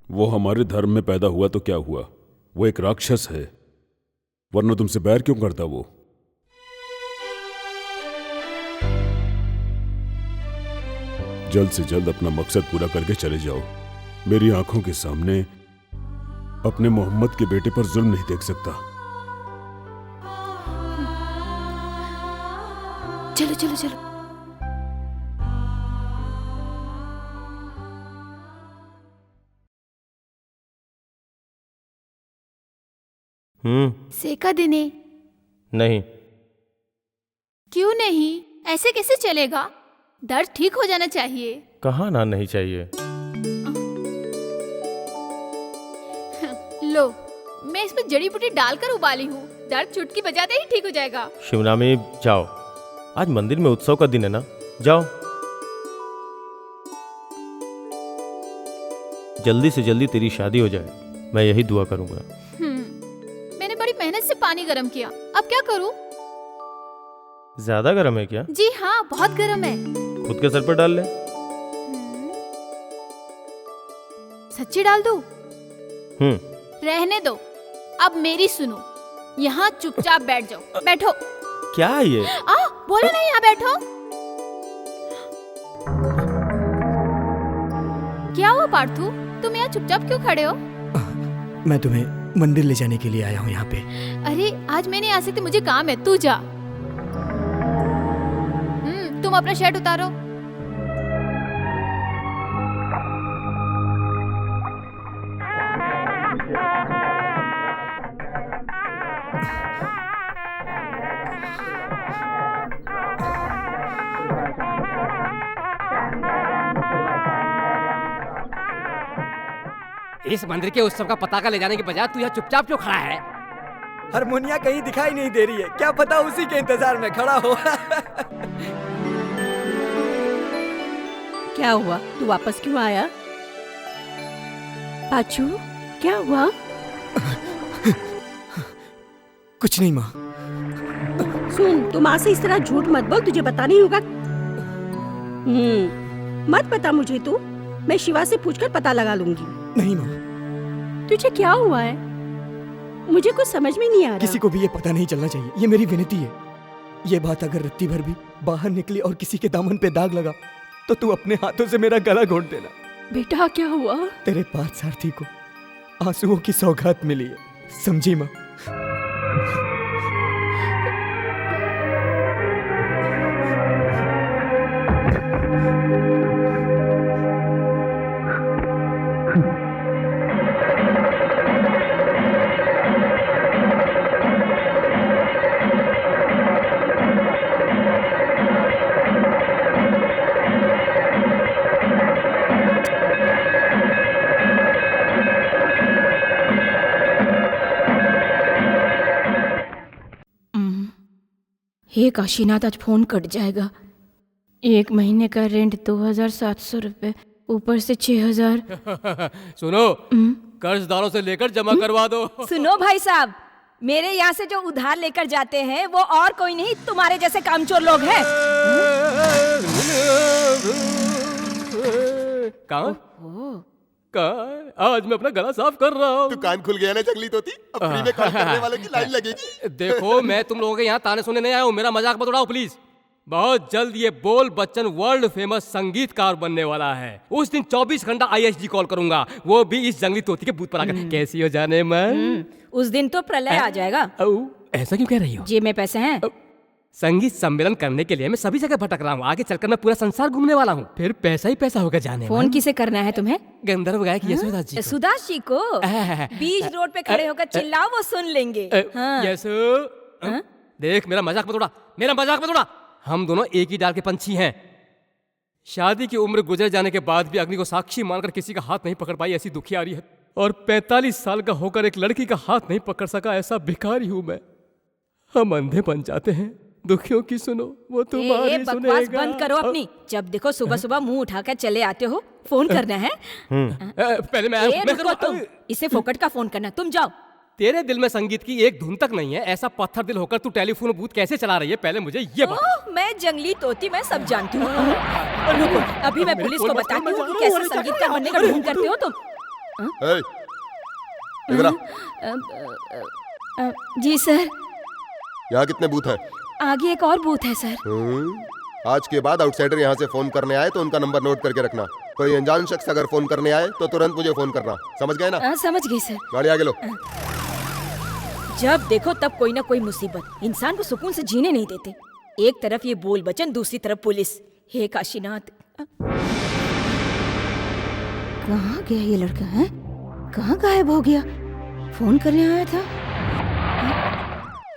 वो हमारे धर्म में पैदा हुआ तो क्या हुआ, वो एक राक्षस है, वरना तुमसे बैर क्यों करता वो? जल्द से जल्द अपना मकसद पूरा करके चले जाओ। मेरी आंखों के सामने अपने मोहम्मद के बेटे पर जुल्म नहीं देख सकता। चलो चलो चलो। सेका देने? नहीं। क्यों नहीं? ऐसे कैसे चलेगा? दर्द ठीक हो जाना चाहिए। कहाँ ना नहीं चाहिए। लो, मैं इसमें जड़ी बूटी डालकर उबाली हूँ, दर्द चुटकी बजाते ही ठीक हो जाएगा। शिवनामी जाओ, आज मंदिर में उत्सव का दिन है ना, जाओ। जल्दी से जल्दी तेरी शादी हो जाए, मैं यही दुआ करूंगा। मैंने बड़ी मेहनत से पानी गर्म किया, अब क्या करूं? ज्यादा गर्म है क्या? जी हाँ, बहुत गर्म है। खुद के सर पर डाल ले। सच्ची डाल दूं? रहने दो, अब मेरी सुनो। यहाँ चुपचाप बैठ जाओ। बैठो। क्या ये? बोलो नहीं, यहाँ बैठो। क्या हुआ पार्थू, तुम यहाँ चुपचाप क्यों खड़े हो? मैं तुम्हें मंदिर ले जाने के लिए आया हूँ यहाँ पे। अरे आज मैं नहीं आ सकती, मुझे काम है, तू जा। तुम अपना शर्ट उतारो। इस मंदिर के उत्सव का पताका ले जाने के बजाय तू यहाँ चुपचाप क्यों खड़ा है? हारमोनिया कहीं दिखाई नहीं दे रही है, क्या पता उसी के इंतजार में खड़ा हो। क्या हुआ, तू वापस क्यों आया? पाचू, क्या हुआ? कुछ नहीं माँ। सुन, तू माँ से इस तरह झूठ मत बोल, तुझे पता नहीं होगा। मत बता मुझे तू, मैं शिवा से पूछकर पता लगा लूंगी। नहीं माँ। तुझे क्या हुआ है? मुझे कुछ समझ में नहीं आ रहा। किसी को भी ये पता नहीं चलना चाहिए, ये मेरी विनती है। ये बात अगर रत्ती भर भी बाहर निकली और किसी के दामन पे दाग लगा तो तू अपने हाथों से मेरा गला घोट देना। बेटा क्या हुआ? तेरे पार्थ सारथी को आंसुओं की सौगात मिली है, समझी माँ? हे काशीनाथ, आज फोन कट जाएगा। 1 महीने का रेंट 2700 रुपए, ऊपर से 6000। सुनो, कर्जदारों से लेकर जमा करवा दो। सुनो भाई साहब, मेरे यहाँ से जो उधार लेकर जाते हैं वो और कोई नहीं, तुम्हारे जैसे कामचोर लोग हैं। आज मैं अपना गला साफ कर रहा हूँ। तू कान खुल गया ना जंगली तोती, अब फ्री में कॉल करने वालों की लाइन लगेगी। देखो, मैं तुम लोगों के यहाँ ताने सुनने नहीं आया हूँ, मेरा मजाक मत उड़ाओ प्लीज। बहुत जल्द ये बोल बच्चन वर्ल्ड फेमस संगीतकार बनने वाला है। उस दिन 24 घंटा ISD कॉल करूंगा, वो भी इस जंगली तोती के बूथ पर आकर। कैसी हो जाने मन? उस दिन तो प्रलय आ जाएगा। ऐसा क्यों कह रही हो? जेब में पैसे हैं? संगीत सम्मेलन करने के लिए मैं सभी जगह भटक रहा हूँ, आगे चलकर मैं पूरा संसार घूमने वाला हूँ, फिर पैसा ही पैसा होगा जाने। फोन किसे करना है तुम्हें? गंधर्व गायक यशोदास जी को। यशोदास जी को? बीच रोड पे खड़े होकर चिल्लाओ, वो सुन लेंगे। यशो देख मेरा मजाक मत उड़ा, मेरा मजाक मत उड़ा। हम दोनों एक ही डाल के पंछी हैं। शादी की उम्र गुजर जाने के बाद भी अग्नि को साक्षी मानकर किसी का हाथ नहीं पकड़ पाई ऐसी दुखियारी है, और 45 साल का होकर एक लड़की का हाथ नहीं पकड़ सका ऐसा भिखारी हूं मैं। हम अंधे बन जाते हैं, दुखियों की सुनो वो तुम्हारी बकवास सुनेगा। बंद करो अपनी। जब देखो सुबह सुबह मुंह उठाकर चले आते हो। फोन करना है? पहले मैं रुको तुम, इसे फोकट का फोन करना। तुम जाओ। तेरे दिल में संगीत की एक धुन तक नहीं है, ऐसा पत्थर दिल होकर तू टेलीफोन बूथ कैसे चला रही है? पहले मुझे ये बता। ओह, मैं जंगली तोती, मैं सब जानती हूँ। रुको, अभी मैं पुलिस को बताती हूँ कि कैसे संगीतकार बनने का ढोंग करते हो तुम। ए, इधर आ। जी सर। यहाँ कितने बूथ हैं? आगे एक और बूथ है सर। आज के बाद आउटसाइडर यहाँ से फोन करने आए तो उनका नंबर नोट करके रखना। कोई अनजान शख्स अगर फोन करने आए तो तुरंत मुझे फोन करना, समझ गए ना? समझ गई सर। गाड़ी आगे लो। जब देखो तब कोई ना कोई मुसीबत इंसान को सुकून से जीने नहीं देते। एक तरफ ये बोल बचन, दूसरी तरफ पुलिस। हे काशीनाथ, कहाँ गया ये लड़का? है कहाँ गायब हो गया? फोन करने आया था।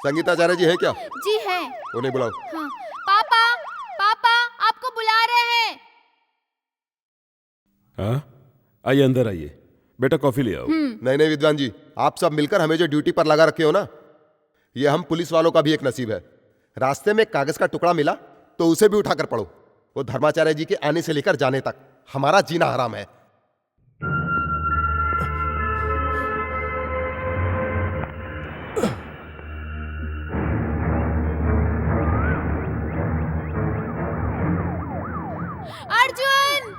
संगीताचार्य जी है क्या? जी है। उन्हें बुलाओ। हाँ। पापा, पापा आपको बुला रहे हैं। हाँ, आइए अंदर आइए। बेटा कॉफी ले आओ। नहीं विद्वान जी, आप सब मिलकर हमें जो ड्यूटी पर लगा रखे हो ना, ये हम पुलिस वालों का भी एक नसीब है। रास्ते में कागज का टुकड़ा मिला तो उसे भी उठाकर पढ़ो। वो धर्माचार्य जी के आने से लेकर जाने तक हमारा जीना हराम है। अर्जुन!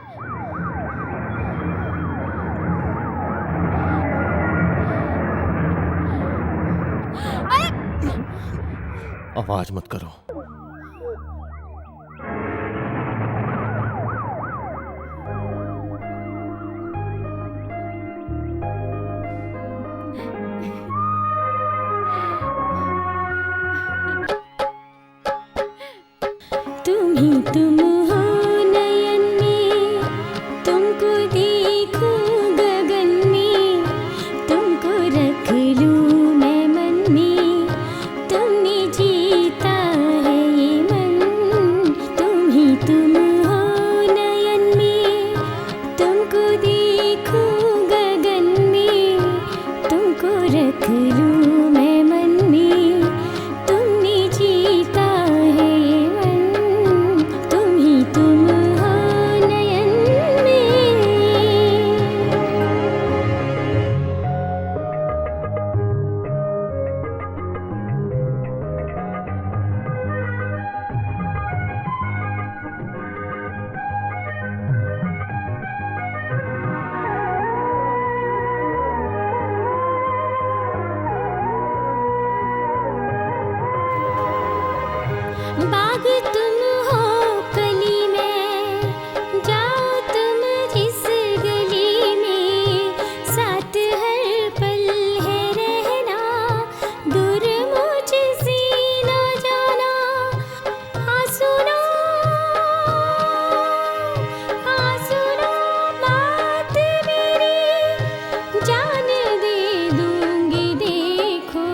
आवाज मत करो। तुम ही तुम हो नयन में, तुमको देखूं गगन में, तुमको रख लूं मैं मन में, तुमने जीता है ये मन। तुम ही तुम हो नयन में, तुमको देखूं गगन में, तुमको रख लूं मैं मन में, तुमने जीता है ये मन। तुम ही तुम हो नयन में। बाग तुम हो कली में, जाओ तुम जिस गली में, साथ हर पल है रहना, दूर मुझसे ना जाना। हाँ सुनो बात मेरी, जान दे दूंगी देखो,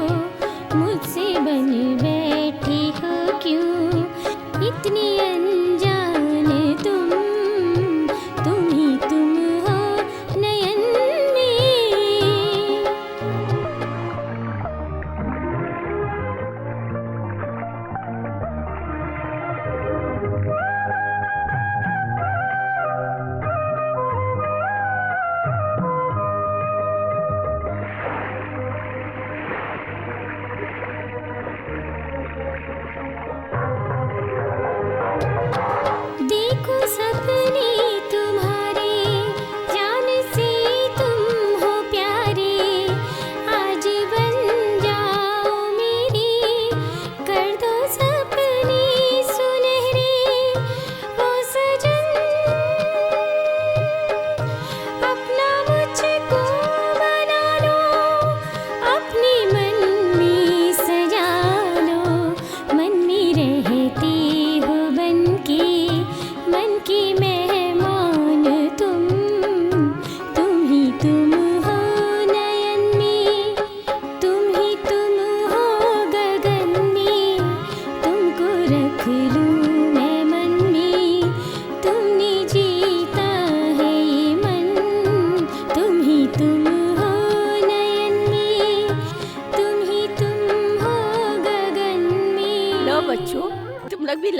मुझसे बन बैठी हो क्यों इतनी अनजान तुम ही तुम हो नयन में।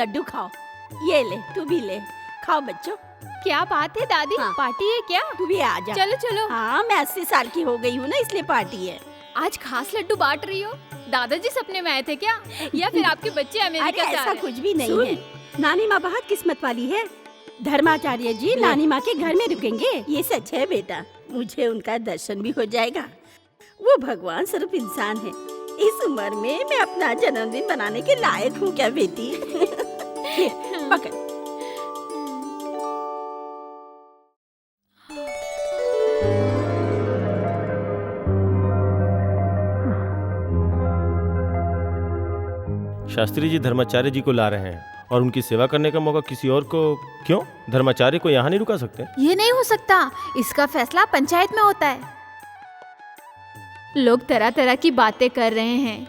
लड्डू खाओ। ये ले, तू भी ले, खाओ बच्चों। क्या बात है दादी, हाँ। पार्टी है क्या? तू भी आ जा। चलो चलो। हाँ, मैं 80 साल की हो गई हूँ ना, इसलिए पार्टी है। आज खास लड्डू बांट रही हो? दादाजी सपने में आए थे क्या, या फिर आपके बच्चे अरे अमेरिका से आ ऐसा रहे? कुछ भी नहीं है। नानी माँ बहुत किस्मत वाली है। धर्माचार्य जी नानी माँ के घर में रुकेंगे, ये सच है बेटा। मुझे उनका दर्शन भी हो जाएगा। वो भगवान स्वरूप इंसान है। इस उम्र में मैं अपना जन्मदिन बनाने के लायक हूँ क्या बेटी? ये, पकड़। शास्त्री जी धर्माचार्य जी को ला रहे हैं और उनकी सेवा करने का मौका किसी और को क्यों? धर्माचार्य को यहाँ नहीं रुका सकते? ये नहीं हो सकता, इसका फैसला पंचायत में होता है। लोग तरह तरह की बातें कर रहे हैं,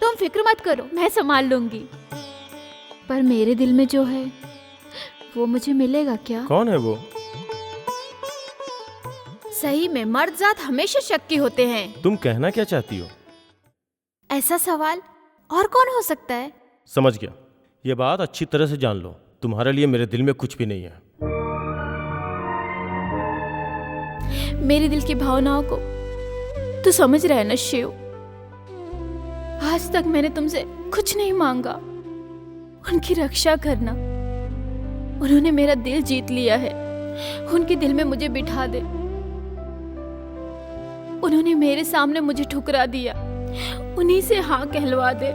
तुम फिक्र मत करो, मैं संभाल लूंगी। पर मेरे दिल में जो है वो मुझे मिलेगा क्या? कौन है वो? सही में मर्द जात हमेशा शक्की होते हैं। तुम कहना क्या चाहती हो? ऐसा सवाल और कौन हो सकता है? समझ गया। ये बात अच्छी तरह से जान लो, तुम्हारे लिए मेरे दिल में कुछ भी नहीं है। मेरे दिल की भावनाओं को तू समझ रहा है ना शिव? आज तक मैंने तुमसे कुछ नहीं मांगा, उनकी रक्षा करना। उन्होंने मेरा दिल जीत लिया है, उनके दिल में मुझे बिठा दे। उन्होंने मेरे सामने मुझे ठुकरा दिया, उन्हीं से हाँ कहलवा दे।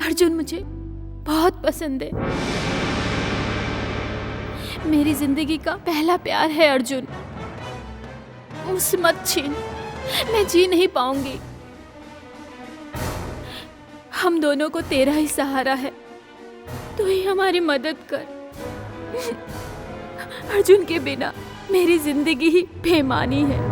अर्जुन मुझे बहुत पसंद है, मेरी जिंदगी का पहला प्यार है अर्जुन। मुझसे मत छीन, मैं जी नहीं पाऊंगी। हम दोनों को तेरा ही सहारा है, तू ही हमारी मदद कर। अर्जुन के बिना मेरी जिंदगी ही बेमानी है।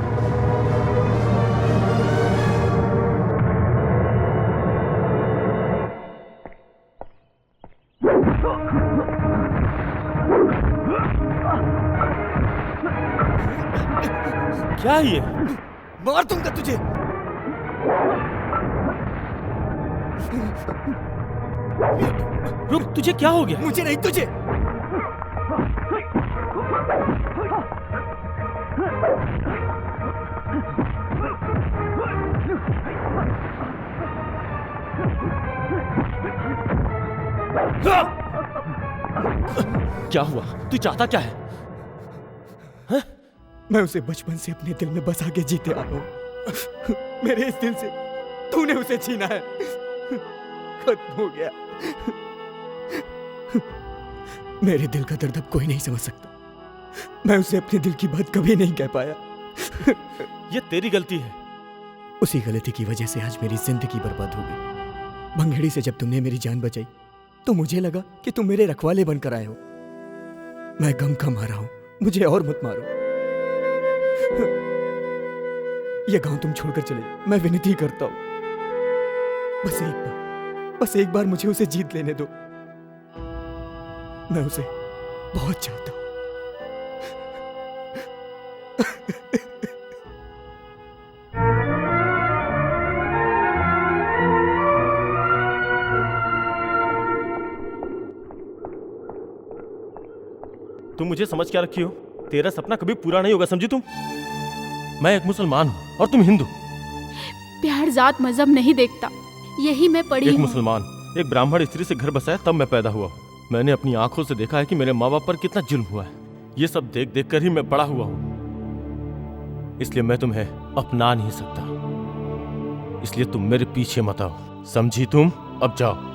क्या ये? मार दूंगा तुझे। रुक, तुझे क्या हो गया? मुझे नहीं, तुझे। क्या हुआ? तू चाहता क्या है? मैं उसे बचपन से अपने दिल में बसा के जीते आ रहा हूं। मेरे इस दिल से तूने उसे छीना है, खत्म हो गया। मेरे दिल का दर्द अब कोई नहीं समझ सकता। मैं उसे अपने दिल की बात कभी नहीं कह पाया। ये तेरी गलती है। उसी गलती की वजह से आज मेरी जिंदगी बर्बाद हो गई। भंगेड़ी से जब तुमने मेरी जान बचाई तो मुझे लगा कि तुम मेरे रखवाले बनकर आए हो। मैं गम का मारा हूं, मुझे और मत मारो। ये गांव तुम छोड़कर चले जाओ, मैं विनती करता हूं। बस एक बार मुझे उसे जीत लेने दो। मैं उसे बहुत चाहता हूं। तुम मुझे समझ क्या रखी हो? तेरा सपना कभी पूरा नहीं होगा, समझी तुम? मैं एक मुसलमान हूँ और तुम हिंदू। प्यार जात मजहब नहीं देखता, यही मैं पढ़ी एक हूँ। मुसलमान एक ब्राह्मण स्त्री से घर बसाया तब मैं पैदा हुआ हूँ। मैंने अपनी आंखों से देखा है कि मेरे माँ बाप पर कितना जुल्म हुआ है। ये सब देख देख कर ही मैं बड़ा हुआ हूँ। इसलिए मैं तुम्हें अपना नहीं सकता। इसलिए तुम मेरे पीछे मत आओ, समझी तुम? अब जाओ।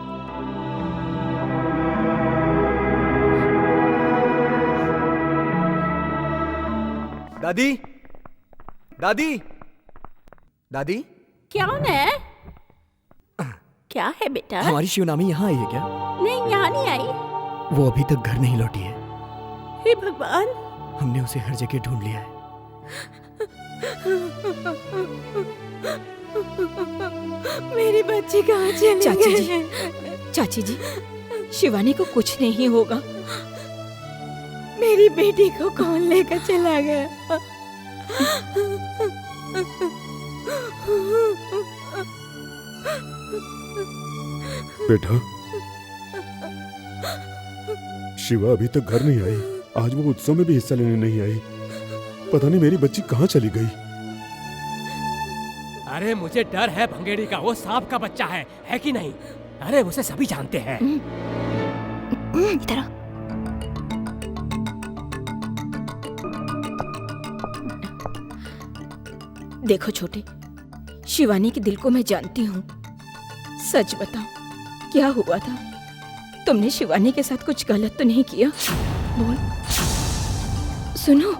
दादी, दादी, दादी। कौन है? क्या है बेटा? हमारी शिवनामी यहाँ आई है क्या? नहीं, यहाँ नहीं आई। वो अभी तक घर नहीं लौटी है। हे भगवान, हमने उसे हर जगह ढूंढ लिया है। मेरी बच्ची कहाँ चली चाची गई? जी, चाची जी, शिवानी को कुछ नहीं होगा। मेरी बेटी को कौन लेकर चला गया? बेटा, शिवा अभी तक घर नहीं आई। आज वो उत्सव में भी हिस्सा लेने नहीं आई। पता नहीं मेरी बच्ची कहाँ चली गई। अरे मुझे डर है भंगेड़ी का, वो सांप का बच्चा है कि नहीं? अरे उसे सभी जानते हैं। इधर आ। देखो छोटे, शिवानी के दिल को मैं जानती हूँ। सच बताओ, क्या हुआ था? तुमने शिवानी के साथ कुछ गलत तो नहीं किया? बोल। सुनो,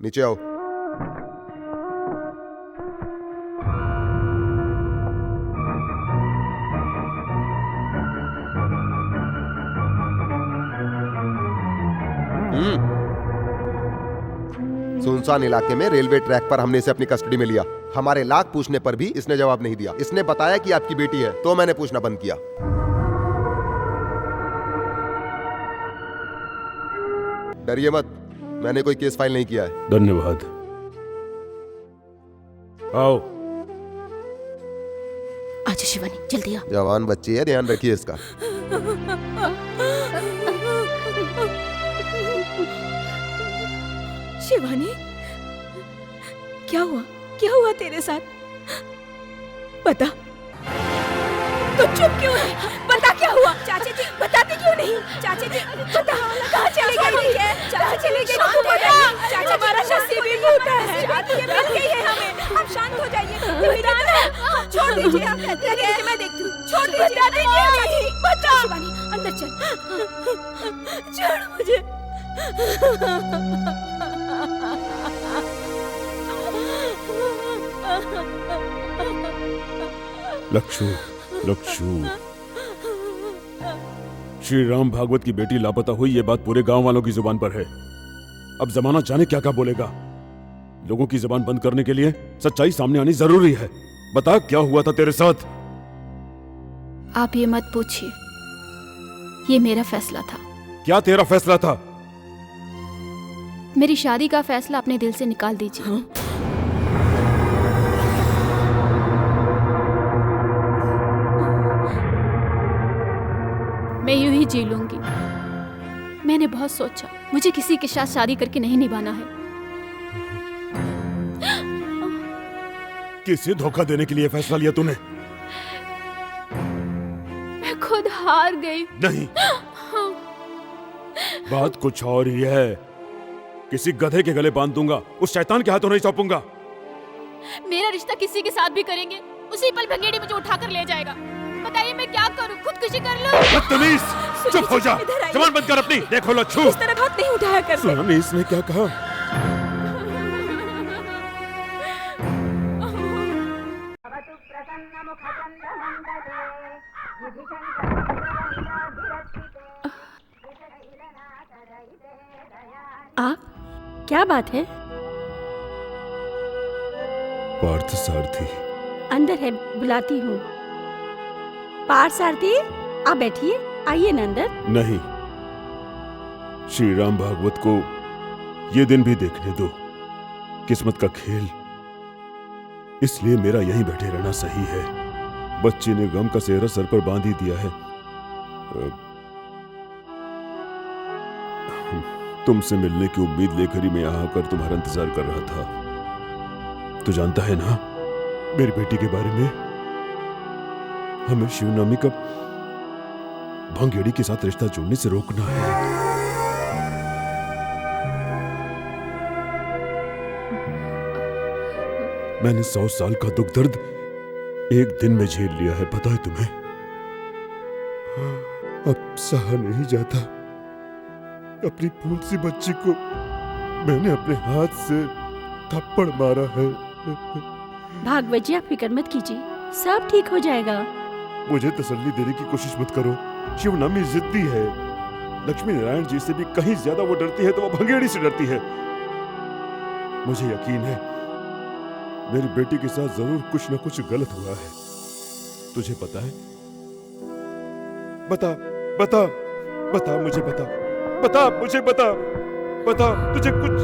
नीचे आओ। सुनसान इलाके में रेलवे ट्रैक पर हमने इसे अपनी कस्टडी में लिया। हमारे लाख पूछने पर भी इसने जवाब नहीं दिया। इसने बताया कि आपकी बेटी है, तो मैंने पूछना बंद किया। डरिए मत, मैंने कोई केस फाइल नहीं किया है। धन्यवाद। आओ। आजा शिवानी, जल्दी आ। जवान बच्ची है, ध्यान रखिए इसका। शिवानी, क्या हुआ? क्या हुआ तेरे साथ? बता। तो चुप क्यों है? बता क्या हुआ? चाची जी बताते क्यों नहीं? चाची जी बता, कहाँ चली गई है? चाची चली गई तो बता। चाची हमारा नसीब भी टूटा है। ये मिल गई है हमें। आप शांत हो जाइए। ये मेरा है। छोड़ दीजिए, आप लगे मैं देखती हूँ। छोड़ दीजिए। बता शिवानी, अंदर चल। छोड़ मुझे। लक्षु, लक्षु, श्री राम भागवत की बेटी लापता हुई, ये बात पूरे गांव वालों की जुबान पर है। अब जमाना जाने क्या क्या बोलेगा। लोगों की जुबान बंद करने के लिए सच्चाई सामने आनी जरूरी है। बता, क्या हुआ था तेरे साथ? आप ये मत पूछिए, ये मेरा फैसला था। क्या तेरा फैसला था? मेरी शादी का फैसला अपने दिल से निकाल दीजिए। हाँ? मैं यूं ही जी लूंगी। मैंने बहुत सोचा, मुझे किसी के साथ शादी करके नहीं निभाना है। किसे धोखा देने के लिए फैसला लिया तूने? मैं खुद हार गई। नहीं, बात कुछ और ही है। किसी गधे के गले बांध दूंगा, उस शैतान के हाथों नहीं सौंपूंगा। मेरा रिश्ता किसी के साथ भी करेंगे, उसी पल भंगेड़ी मुझे उठा कर ले जाएगा। बताइए मैं क्या करूं? खुदकुशी कर लूं? बदतमीज, चुप हो जा। जबान बंद कर अपनी। देखो लच्छू, इस तरह हाथ नहीं उठाया कर। सुना नहीं इसने क्या कहा? आप, क्या बात है? पार्थ सारथी अंदर है, बुलाती हूँ। पार्थ सारथी, आप बैठिए, आइए ना अंदर। नहीं, श्री राम भागवत को ये दिन भी देखने दो। किस्मत का खेल, इसलिए मेरा यहीं बैठे रहना सही है। बच्चे ने गम का सेहरा सर पर बांध ही दिया है। तुमसे मिलने की उम्मीद लेकर ही मैं यहाँ आकर तुम्हारा इंतजार कर रहा था। तू जानता है ना मेरी बेटी के बारे में? हमें शिवनामी का भंगेड़ी के साथ रिश्ता जोड़ने से रोकना है। मैंने 100 साल का दुख दर्द एक दिन में झेल लिया है, पता है तुम्हें? अब सहा नहीं जाता। अपनी फूल सी बच्ची को मैंने अपने हाथ से थप्पड़ मारा है। भागवत जी, आप फिक्र मत कीजिए, सब ठीक हो जाएगा। मुझे तसल्ली देने की कोशिश मत करो। शिवनामी जिद्दी है। लक्ष्मी नारायण जी से भी कहीं ज्यादा वो डरती है तो वो भंगेड़ी से डरती है। मुझे यकीन है मेरी बेटी के साथ जरूर कुछ न कुछ गलत हुआ है। तुझे पता है? बता बता बता, मुझे बता, बता मुझे बता। बता, तुझे कुछ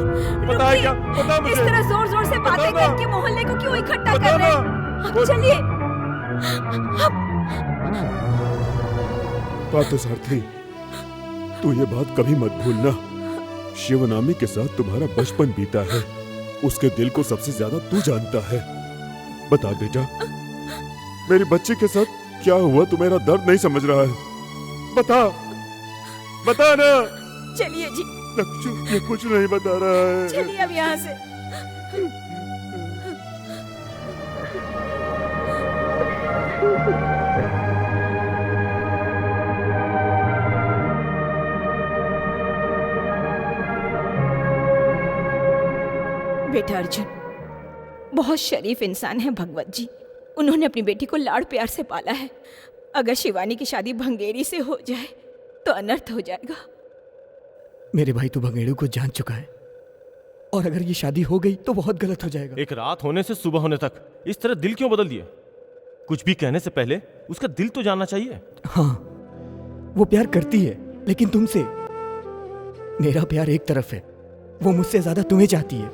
पता है क्या? बता मुझे। इस तरह जोर जोर से बातें बताना। करके मोहल्ले को क्यों इकट्ठा कर बताना। रहे हैं? अब चलिए। पार्थसारथी, तू ये बात कभी मत भूलना। शिवनामी के साथ तुम्हारा बचपन बीता है, उसके दिल को सबसे ज्यादा तू जानता है। बता बेटा, मेरी बच्ची के साथ क्या हुआ? तू मेरा दर्द नहीं समझ रहा है। बता, बता ना। चलिए जी, लक्ष्मी, ये कुछ नहीं बता रहा है। चलिए अब यहाँ से। बेटा अर्जुन बहुत शरीफ इंसान है भगवत जी। उन्होंने अपनी बेटी को लाड़ प्यार से पाला है। अगर शिवानी की शादी भंगेरी से हो जाए तो अनर्थ हो जाएगा। मेरे भाई तो भंगेड़ू को जान चुका है, और अगर ये शादी हो गई तो बहुत गलत हो जाएगा। एक रात होने से सुबह होने तक इस तरह दिल क्यों बदल दिए? कुछ भी कहने से पहले उसका दिल तो जानना चाहिए। हाँ, वो प्यार करती है, लेकिन तुमसे। मेरा प्यार एक तरफ है, वो मुझसे ज्यादा तुम्हें चाहती है।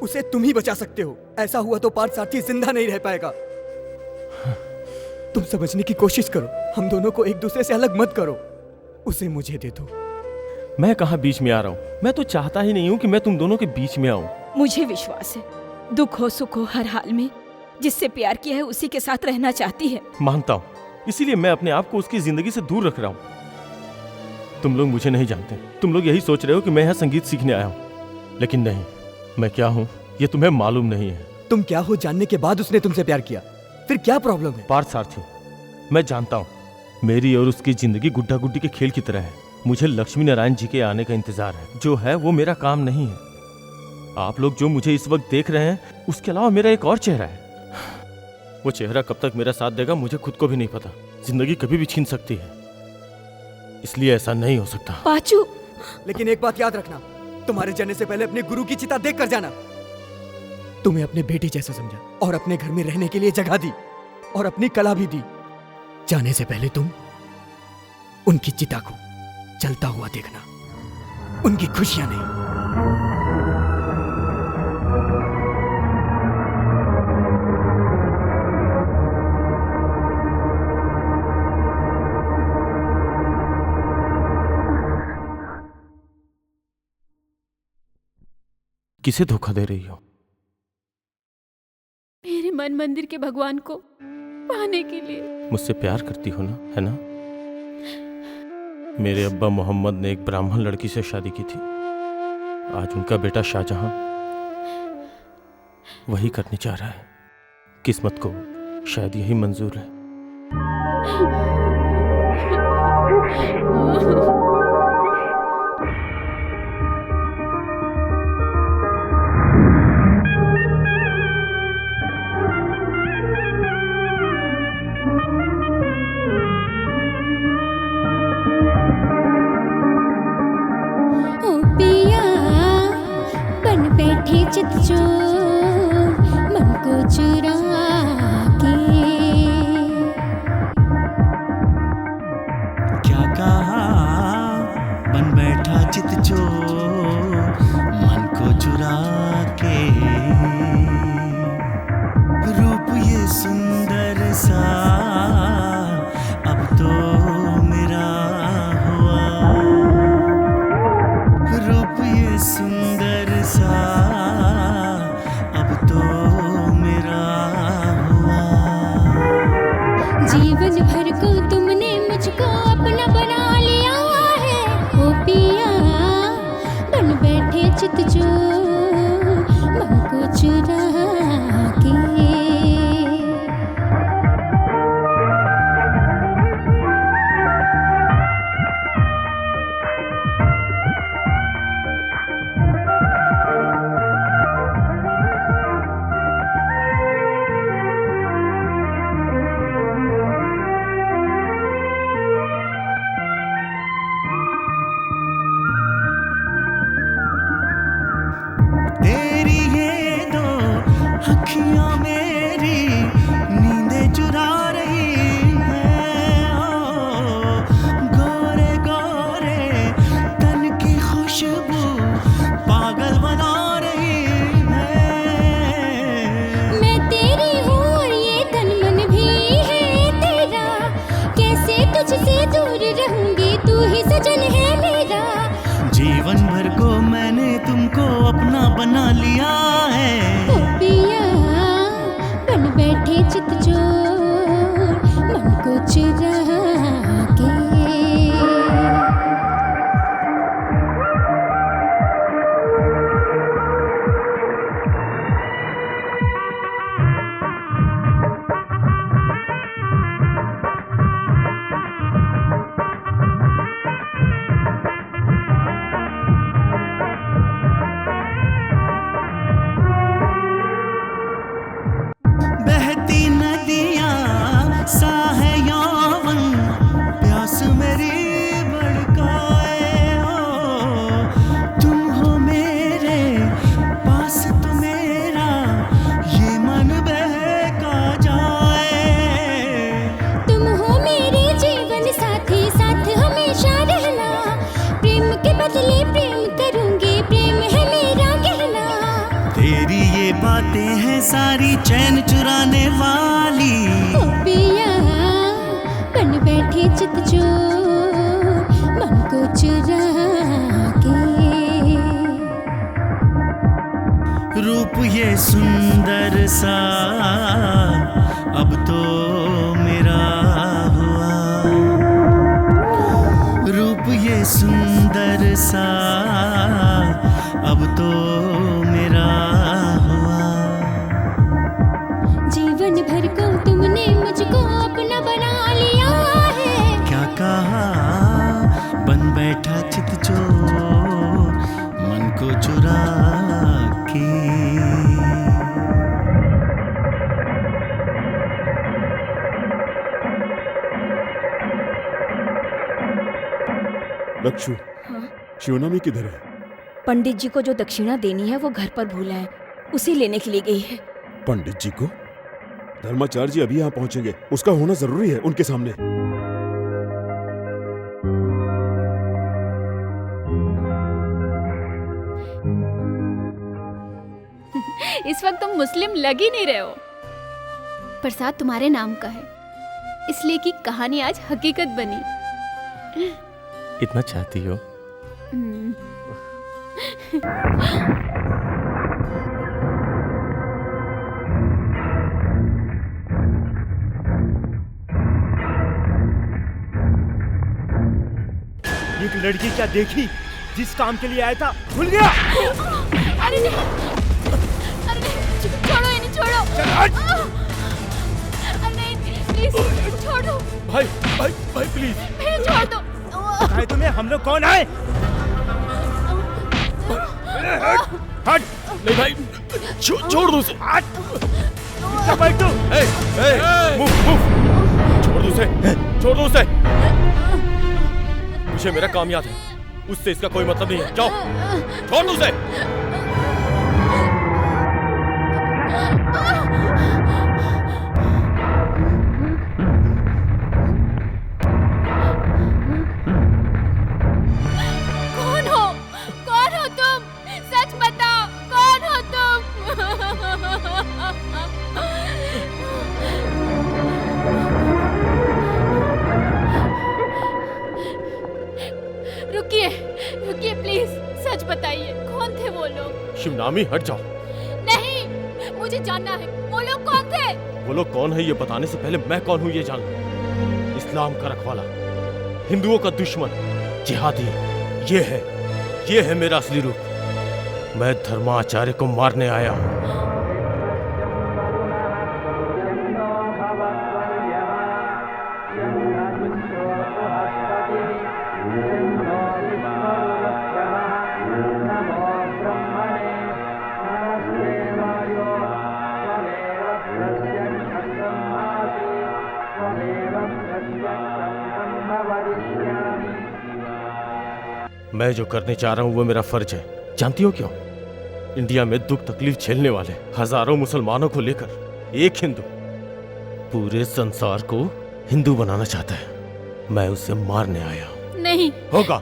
उसे तुम ही बचा सकते हो। ऐसा हुआ तो पार्थसारथी जिंदा नहीं रह पाएगा। तुम समझने की कोशिश करो। हम दोनों को एक दूसरे से अलग मत करो। उसे मुझे दे दो। मैं कहाँ बीच में आ रहा हूँ? मैं तो चाहता ही नहीं हूँ कि मैं तुम दोनों के बीच में आऊँ। मुझे विश्वास है, दुख हो सुख हो हर हाल में जिससे प्यार किया है उसी के साथ रहना चाहती है। मानता हूँ, इसीलिए मैं अपने आप को उसकी जिंदगी से दूर रख रहा हूँ। तुम लोग मुझे नहीं जानते। तुम लोग यही सोच रहे हो कि मैं यहाँ संगीत सीखने आया हूँ, लेकिन नहीं, मैं क्या हूँ ये तुम्हें मालूम नहीं है। तुम क्या हो जानने के बाद उसने तुमसे प्यार किया, फिर क्या प्रॉब्लम है? पार्थसारथी, मैं जानता हूँ मेरी और उसकी जिंदगी गुड्डा गुड्डी के खेल की तरह है। मुझे लक्ष्मी नारायण जी के आने का इंतजार है। जो है वो मेरा काम नहीं है। आप लोग जो मुझे इस वक्त देख रहे हैं, उसके अलावा मेरा एक और चेहरा है। वो चेहरा कब तक मेरा साथ देगा मुझे खुद को भी नहीं पता। जिंदगी कभी भी छीन सकती है, इसलिए ऐसा नहीं हो सकता। पाचू, लेकिन एक बात याद रखना, तुम्हारे जाने से पहले अपने गुरु की चिता देख कर जाना। तुम्हें अपने बेटे जैसा समझा और अपने घर में रहने के लिए जगह दी और अपनी कला भी दी। जाने से पहले तुम उनकी चिता को जलता हुआ देखना, उनकी खुशियां नहीं। किसे धोखा दे रही हो? मेरे मन मंदिर के भगवान को पाने के लिए। मुझसे प्यार करती हो ना, है ना? मेरे अब्बा मोहम्मद ने एक ब्राह्मण लड़की से शादी की थी। आज उनका बेटा शाहजहां वही करने जा रहा है। किस्मत को शायद यही मंजूर है। चित चोर मन को चुरा के। क्या कहा बन बैठा चित चोर मन को चुरा के। रूप ये सुंदर सा अब तो मेरा हुआ। रूप ये सुंदर सा जीवन भर को तुमने मुझको अपना बना लिया है। ओ पिया बन बैठे चित चोर मन को चुरा के। बना लिया है। ओ पिया बन बैठे चित चोर मन को चुरा के। बहती नदियाँ सा है यौवन, प्यास मेरी भड़काए हो। तुम हो मेरे पास तो मेरा ये मन बहका जाए। तुम हो मेरे जीवन साथी, साथ हमेशा रहना। प्रेम के बदले प्रेम करूंगी, प्रेम है मेरा कहना। तेरी ये बातें हैं सारी चैन चुराने वाली। ओ पिया बन बैठे चित चोर मन को चुरा के। रूप ये सुंदर सा अब तो मेरा हुआ। रूप ये सुंदर सा अब तो मेरा हुआ। जीवन भर को तुमने मुझको अपना बना लिया है। क्या कहा बन बैठा चित चोर मन को चुरा के। लक्षु, शिवनामी किधर है? पंडित जी को जो दक्षिणा देनी है वो घर पर भूला है, उसी लेने के लिए गई है। पंडित जी को? धर्माचार्य जी अभी यहाँ पहुंचेंगे, उसका होना जरूरी है उनके सामने। इस वक्त तुम मुस्लिम लग ही नहीं रहे हो। प्रसाद तुम्हारे नाम का है, इसलिए कि कहानी आज हकीकत बनी। इतना चाहती हो? एक लड़की क्या देखी, जिस काम के लिए आया था भूल गया। अरे नहीं, अरे नहीं, छोड़ो इन्हें, छोड़ो। अरे नहीं, प्लीज छोड़ दो। भाई भाई भाई प्लीज फिर छोड़ दो। भाई तुम्हें हम लोग कौन आए? हट। नहीं भाई, छोड़ दो उसे। हट। क्या भाई तू? मूव। छोड़ दो उसे, छोड़ दो उसे। मुझे मेरा काम याद है, उससे इसका कोई मतलब नहीं है। जाओ, छोड़ दो उसे। कौन हो तुम? सच बताओ, कौन हो तुम? रुकिए, रुकिए प्लीज, सच बताइए, कौन थे वो लोग? शिवनामी हट जाओ। नहीं, मुझे जानना है, वो लोग कौन थे? वो लोग कौन है ये बताने से पहले मैं कौन हूँ ये जान लो। इस्लाम का रखवाला, हिंदुओं का दुश्मन, जिहादी, ये है मेरा असली रूप। मैं धर्माचार्य को मारने आया हूँ। मैं जो करने चाह रहा हूँ वो मेरा फर्ज है। जानती हो क्यों? इंडिया में दुख तकलीफ झेलने वाले हजारों मुसलमानों को लेकर एक हिंदू पूरे संसार को हिंदू बनाना चाहता है। मैं उसे मारने आया हूँ। नहीं होगा।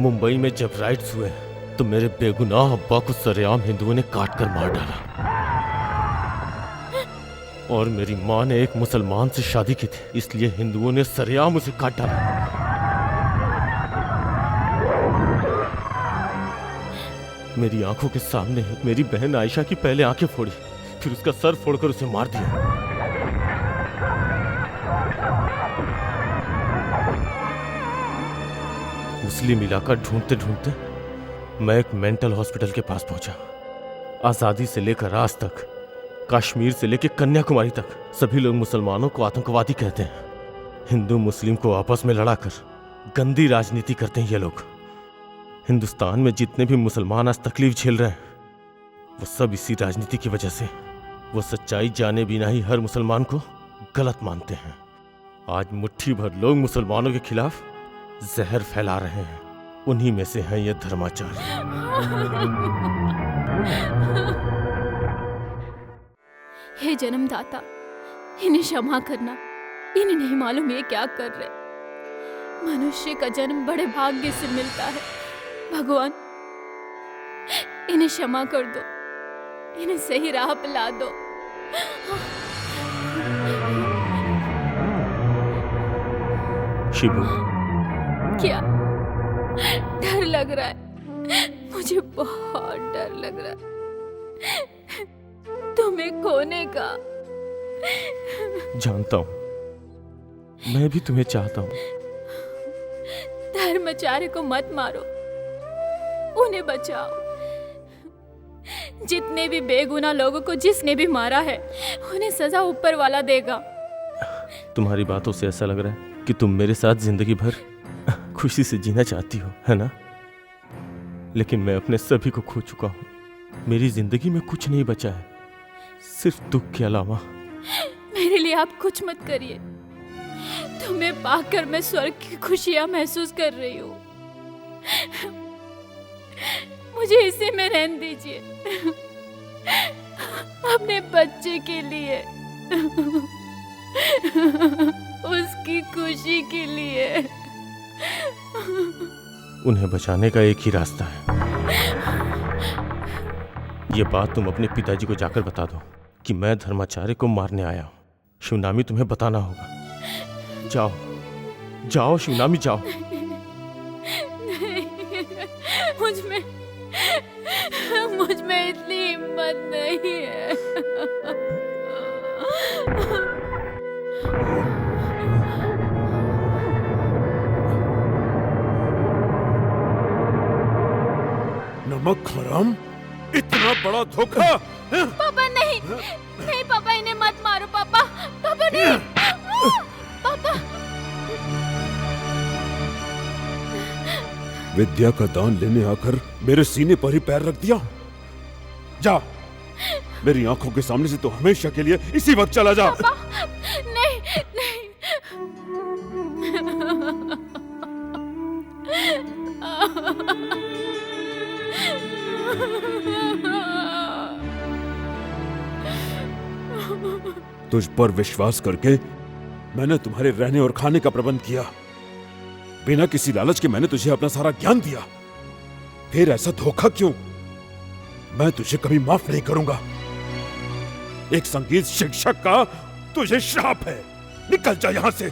मुंबई में जब राइट्स हुए तो मेरे बेगुनाह अब्बा को सरेआम हिंदुओं ने काट कर मार डाला, और मेरी माँ ने एक मुसलमान से शादी की थी, इसलिए हिंदुओं ने सरेआम उसे काट डाला। मेरी आंखों के सामने मेरी बहन आयशा की पहले आंखें फोड़ी, फिर उसका सर फोड़कर उसे मार दिया। मुस्लिम इलाका ढूंढते ढूंढते मैं एक मेंटल हॉस्पिटल के पास पहुंचा। आजादी से लेकर आज तक, कश्मीर से लेकर कन्याकुमारी तक सभी लोग मुसलमानों को आतंकवादी कहते हैं। हिंदू मुस्लिम को आपस में लड़ाकर गंदी राजनीति करते हैं ये लोग। हिंदुस्तान में जितने भी मुसलमान आज तकलीफ झेल रहे हैं वो सब इसी राजनीति की वजह से। वो सच्चाई जाने बिना ही हर मुसलमान को गलत मानते हैं। आज मुट्ठी भर लोग मुसलमानों के खिलाफ जहर फैला रहे हैं। उन्हीं में से हैं ये धर्माचार्य। हे जन्मदाता, इन्हें क्षमा करना। इन्हें नहीं मालूम ये क्या कर रहे। मनुष्य का जन्म बड़े भाग्य से मिलता है। भगवान, इन्हें क्षमा कर दो, इन्हें सही राह पे ला दो। शिबू, क्या डर लग रहा है? मुझे बहुत डर लग रहा है तुम्हें खोने का। जानता हूं, मैं भी तुम्हें चाहता हूं। धर्माचार्य को मत मारो, उन्हें बचाओ। जितने भी बेगुनाह लोगों को जिसने भी मारा है उन्हें सजा ऊपर वाला देगा। तुम्हारी बातों से ऐसा लग रहा है कि तुम मेरे साथ जिंदगी भर खुशी से जीना चाहती हो, है ना? लेकिन मैं अपने सभी को खो चुका हूं। मेरी जिंदगी में कुछ नहीं बचा है, सिर्फ दुख के अलावा। मेरे लिए आप कुछ मत करिए। तुम्हें पाकर मैं स्वर्ग की खुशियां महसूस कर रही हूँ। मुझे इसी में रहने दीजिए, अपने बच्चे के लिए, उसकी खुशी के लिए। उन्हें बचाने का एक ही रास्ता है। ये बात तुम अपने पिताजी को जाकर बता दो कि मैं धर्माचार्य को मारने आया हूँ। शिवनामी तुम्हें बताना होगा। जाओ जाओ शिवनामी, जाओ। मुझ में इतनी हिम्मत नहीं है। नमक हराम, इतना बड़ा धोखा। पापा नहीं, नहीं पापा, इन्हें मत मारो पापा। पापा नहीं, पापा। विद्या का दान लेने आकर मेरे सीने पर ही पैर रख दिया। जा, मेरी आंखों के सामने से तो हमेशा के लिए इसी वक्त चला जा। पापा, नहीं, नहीं। तुझ पर विश्वास करके मैंने तुम्हारे रहने और खाने का प्रबंध किया। बिना किसी लालच के मैंने तुझे अपना सारा ज्ञान दिया। फिर ऐसा धोखा क्यों? मैं तुझे कभी माफ नहीं करूंगा। एक संगीत शिक्षक का तुझे श्राप है। निकल जा यहां से।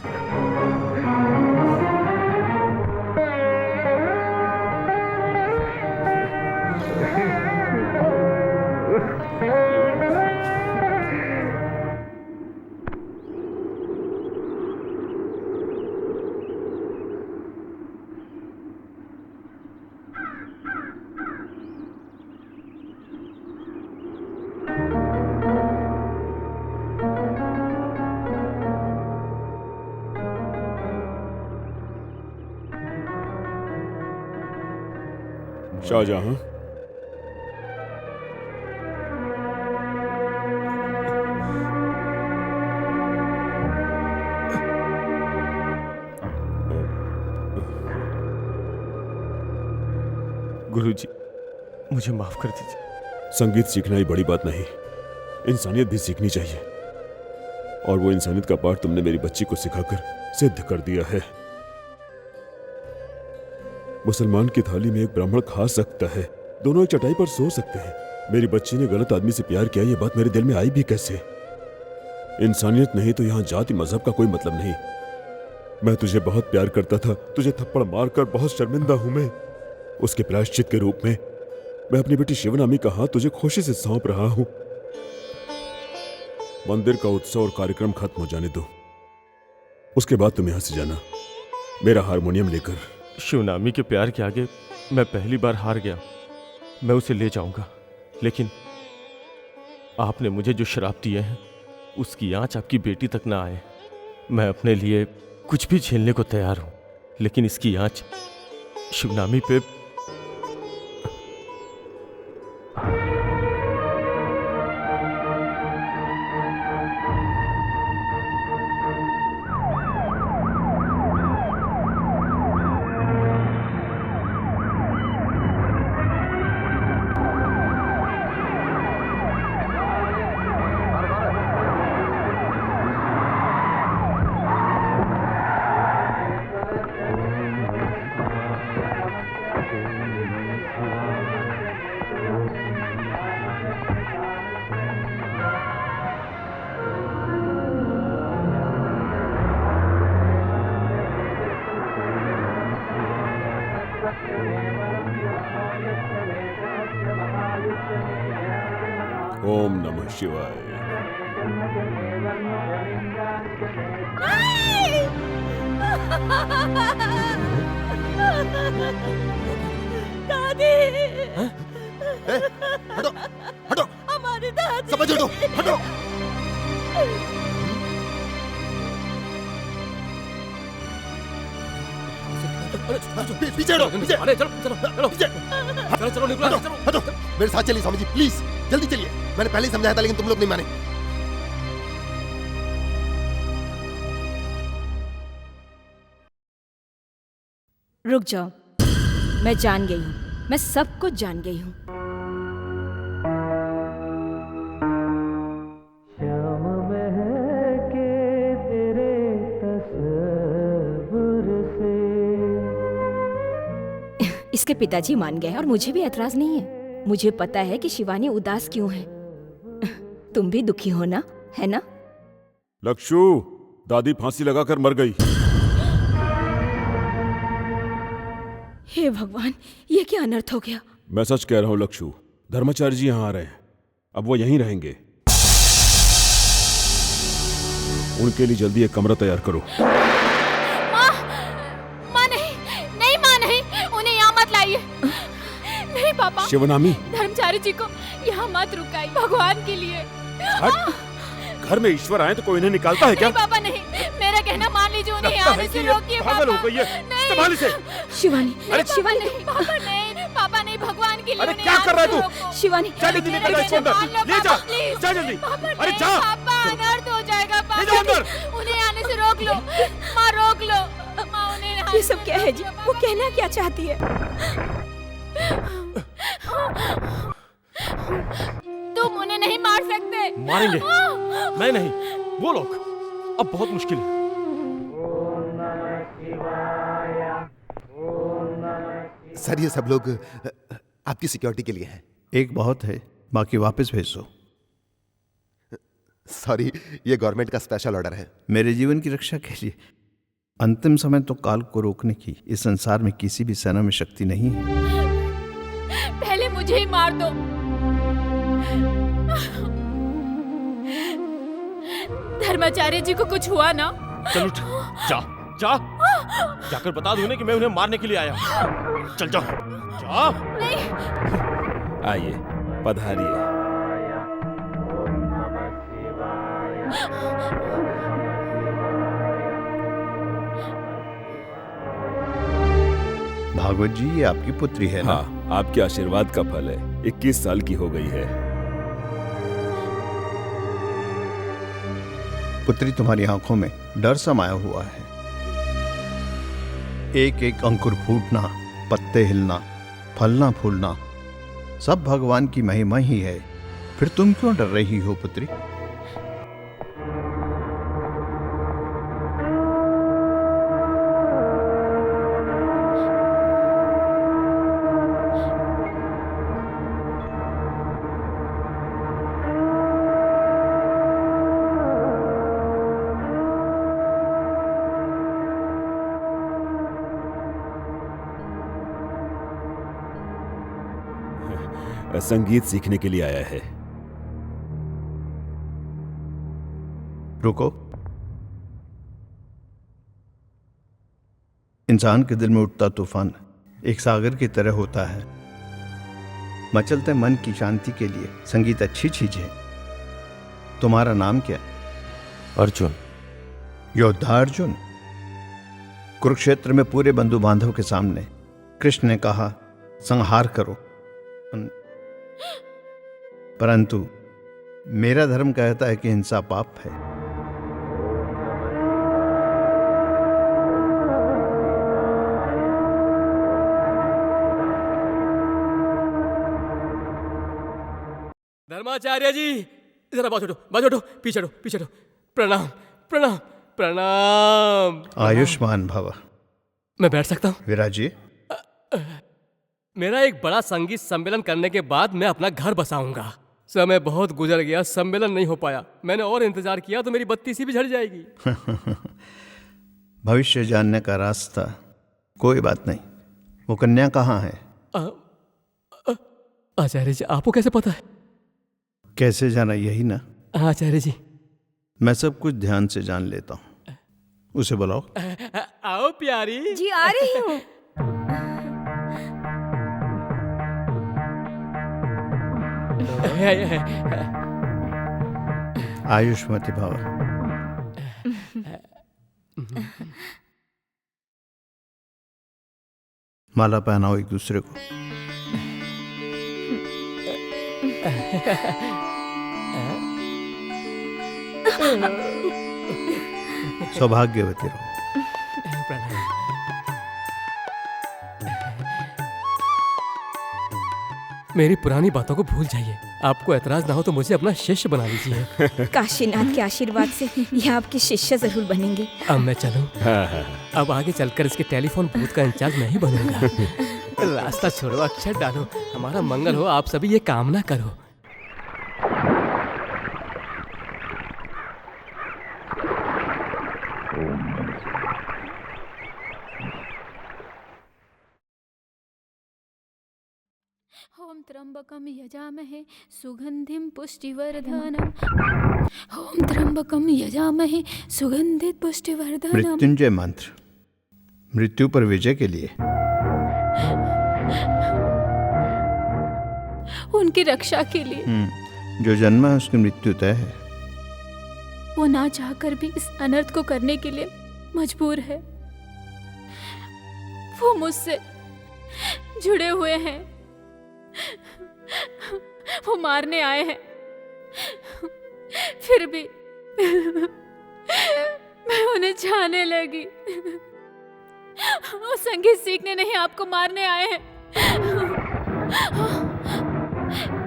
शाहजहां, गुरुजी, मुझे माफ कर दीजिए। संगीत सीखना ही बड़ी बात नहीं, इंसानियत भी सीखनी चाहिए। और वो इंसानियत का पाठ तुमने मेरी बच्ची को सिखाकर सिद्ध कर दिया है। मुसलमान की थाली में एक ब्राह्मण खा सकता है, दोनों एक चटाई पर सो सकते हैं। मेरी बच्ची ने गलत आदमी से प्यार किया, ये बात मेरे दिल में आई भी कैसे? इंसानियत नहीं तो यहाँ जाति मजहब का कोई मतलब नहीं। मैं तुझे बहुत प्यार करता था, तुझे थप्पड़ मारकर बहुत शर्मिंदा हूं मैं। उसके प्रायश्चित के रूप में मैं अपनी बेटी शिवनामी का हाथ तुझे खुशी से सौंप रहा हूं। मंदिर का उत्सव और कार्यक्रम खत्म हो जाने दो, उसके बाद तुम यहां से जाना मेरा हारमोनियम लेकर। शिवनामी के प्यार के आगे मैं पहली बार हार गया। मैं उसे ले जाऊंगा, लेकिन आपने मुझे जो श्राप दिए हैं उसकी आंच आपकी बेटी तक ना आए। मैं अपने लिए कुछ भी झेलने को तैयार हूं, लेकिन इसकी आंच शिवनामी पे। ओम नमः शिवाय। दादी, हटो हटो, हमारी दादी। समझ हटो हटो। पीछे हटो, पीछे। अरे चलो चलो चलो चलो चलो निकलो, चलो हटो, मेरे साथ चलिए स्वामी जी, प्लीज जल्दी चलिए। मैंने पहले ही समझाया था लेकिन तुम लोग नहीं माने। रुक जाओ, मैं जान गई हूँ, मैं सब कुछ जान गई हूँ। श्याम महके तेरे तस्वीर से। इसके पिताजी मान गए और मुझे भी ऐतराज नहीं है। मुझे पता है कि शिवानी उदास क्यों है। तुम भी दुखी हो ना, है ना? लक्षु, दादी फांसी लगाकर मर गई। हे भगवान, ये क्या अनर्थ हो गया। मैं सच कह रहा हूं लक्षु, धर्माचार्य जी यहाँ आ रहे हैं, अब वो यहीं रहेंगे। उनके लिए जल्दी एक कमरा तैयार करो। माँ नहीं, नहीं माँ नहीं, उन्हें यहाँ मत लाइए। नहीं पापा, शिवनामी, धर्मचारी जी को यहाँ मत रुकाइए, भगवान के लिए। घर में ईश्वर आए तो कोई इन्हें निकालता है क्या? नहीं पापा नहीं, मेरा कहना मान लीजिए, उन्हें यहाँ आने से रोकिए पापा। पागल हो गई है, संभाल इसे। शिवानी, अरे शिवानी नहीं, पापा नहीं, पापा नहीं, भगवान के लिए। अरे क्या कर रहा है तू? शिवानी, जा जल्दी लेकर जा इसको अंदर, ले जा, जा जल्दी। अरे जा, पापा अनर्थ हो जाएगा ले जाओ पापा, अंदर। उन्हें आने से रोक लो, माँ रोक लो, माँ उन्हें। ये सब क्या है जी? वो कहना क्या चाहती है? तुम उन्हें नहीं मार सकते। मारेंगे, मैं नहीं, वो लोग। अब बहुत मुश्किल है। सर ये सब लोग आपकी सिक्योरिटी के लिए हैं। एक बहुत है, बाकी वापस भेज दो। सॉरी, ये गवर्नमेंट का स्पेशल ऑर्डर है। मेरे जीवन की रक्षा के लिए। अंतिम समय तो काल को रोकने की इस संसार में किसी भी सेना में शक्ति नहीं है। पहले मुझे ही मार दो। धर्माचार्य जी को कुछ हुआ ना? चल उठ, जा जा, जाकर बता दो उन्हें कि मैं उन्हें मारने के लिए आया हूं। चल जाओ, जा। नहीं। आइए, पधारिए। भागवत जी, ये आपकी पुत्री है ना? हाँ, आपके आशीर्वाद का फल है। 21 साल की हो गई है। पुत्री, तुम्हारी आंखों में डर समाया हुआ है। एक एक अंकुर फूटना, पत्ते हिलना, फलना फूलना, सब भगवान की महिमा ही है। फिर तुम क्यों डर रही हो पुत्री? वह संगीत सीखने के लिए आया है। रुको। इंसान के दिल में उठता तूफान एक सागर की तरह होता है। मचलते मन की शांति के लिए संगीत अच्छी चीज है। तुम्हारा नाम क्या? अर्जुन। योद्धा अर्जुन। कुरुक्षेत्र में पूरे बंधु बांधव के सामने कृष्ण ने कहा संहार करो, परंतु मेरा धर्म कहता है कि हिंसा पाप है। धर्माचार्य जी जरा बाजू हटो, पीछे हटो। प्रणाम प्रणाम प्रणाम। आयुष्मान भव। मैं बैठ सकता हूँ? विराज जी, मेरा एक बड़ा संगीत सम्मेलन करने के बाद मैं अपना घर बसाऊंगा। समय बहुत गुजर गया, सम्मेलन नहीं हो पाया। मैंने और इंतजार किया तो मेरी बत्ती सी भी झड़ जाएगी। भविष्य जानने का रास्ता। कोई बात नहीं। वो कन्या कहाँ है? आचार्य जी आपको कैसे पता है? कैसे जाना, यही ना? आचार्य जी मैं सब कुछ ध्यान से जान लेता हूँ। उसे बुलाओ। आओ प्यारी जी आ रही हूँ। आयुष्मती भव। माला पहनाओ एक दूसरे को। सौभाग्यवती रहो। मेरी पुरानी बातों को भूल जाइए। आपको एतराज ना हो तो मुझे अपना शिष्य बना लीजिए। काशीनाथ के आशीर्वाद से ये आपके शिष्य जरूर बनेंगे। अब मैं चलूं? अब आगे चलकर इसके टेलीफोन बूथ का इंचार्ज मैं ही बनूंगा। रास्ता छोड़ो, अक्षर डालो, हमारा मंगल हो, आप सभी ये कामना करो। ओम त्र्यंबकम यजामहे सुगंधिम पुष्टिवर्धनम। ओम त्र्यंबकम यजामहे सुगंधित पुष्टिवर्धनम। मृत्युंजय मंत्र मृत्यु पर विजय के लिए। उनकी रक्षा के लिए। जो जन्मा है उसकी मृत्यु तय है। वो ना चाहकर भी इस अनर्थ को करने के लिए मजबूर है। वो मुझसे जुड़े हुए हैं। वो मारने आए हैं, फिर भी मैं उन्हें चाहने लगी। वो संगीत सीखने नहीं, आपको मारने आए हैं।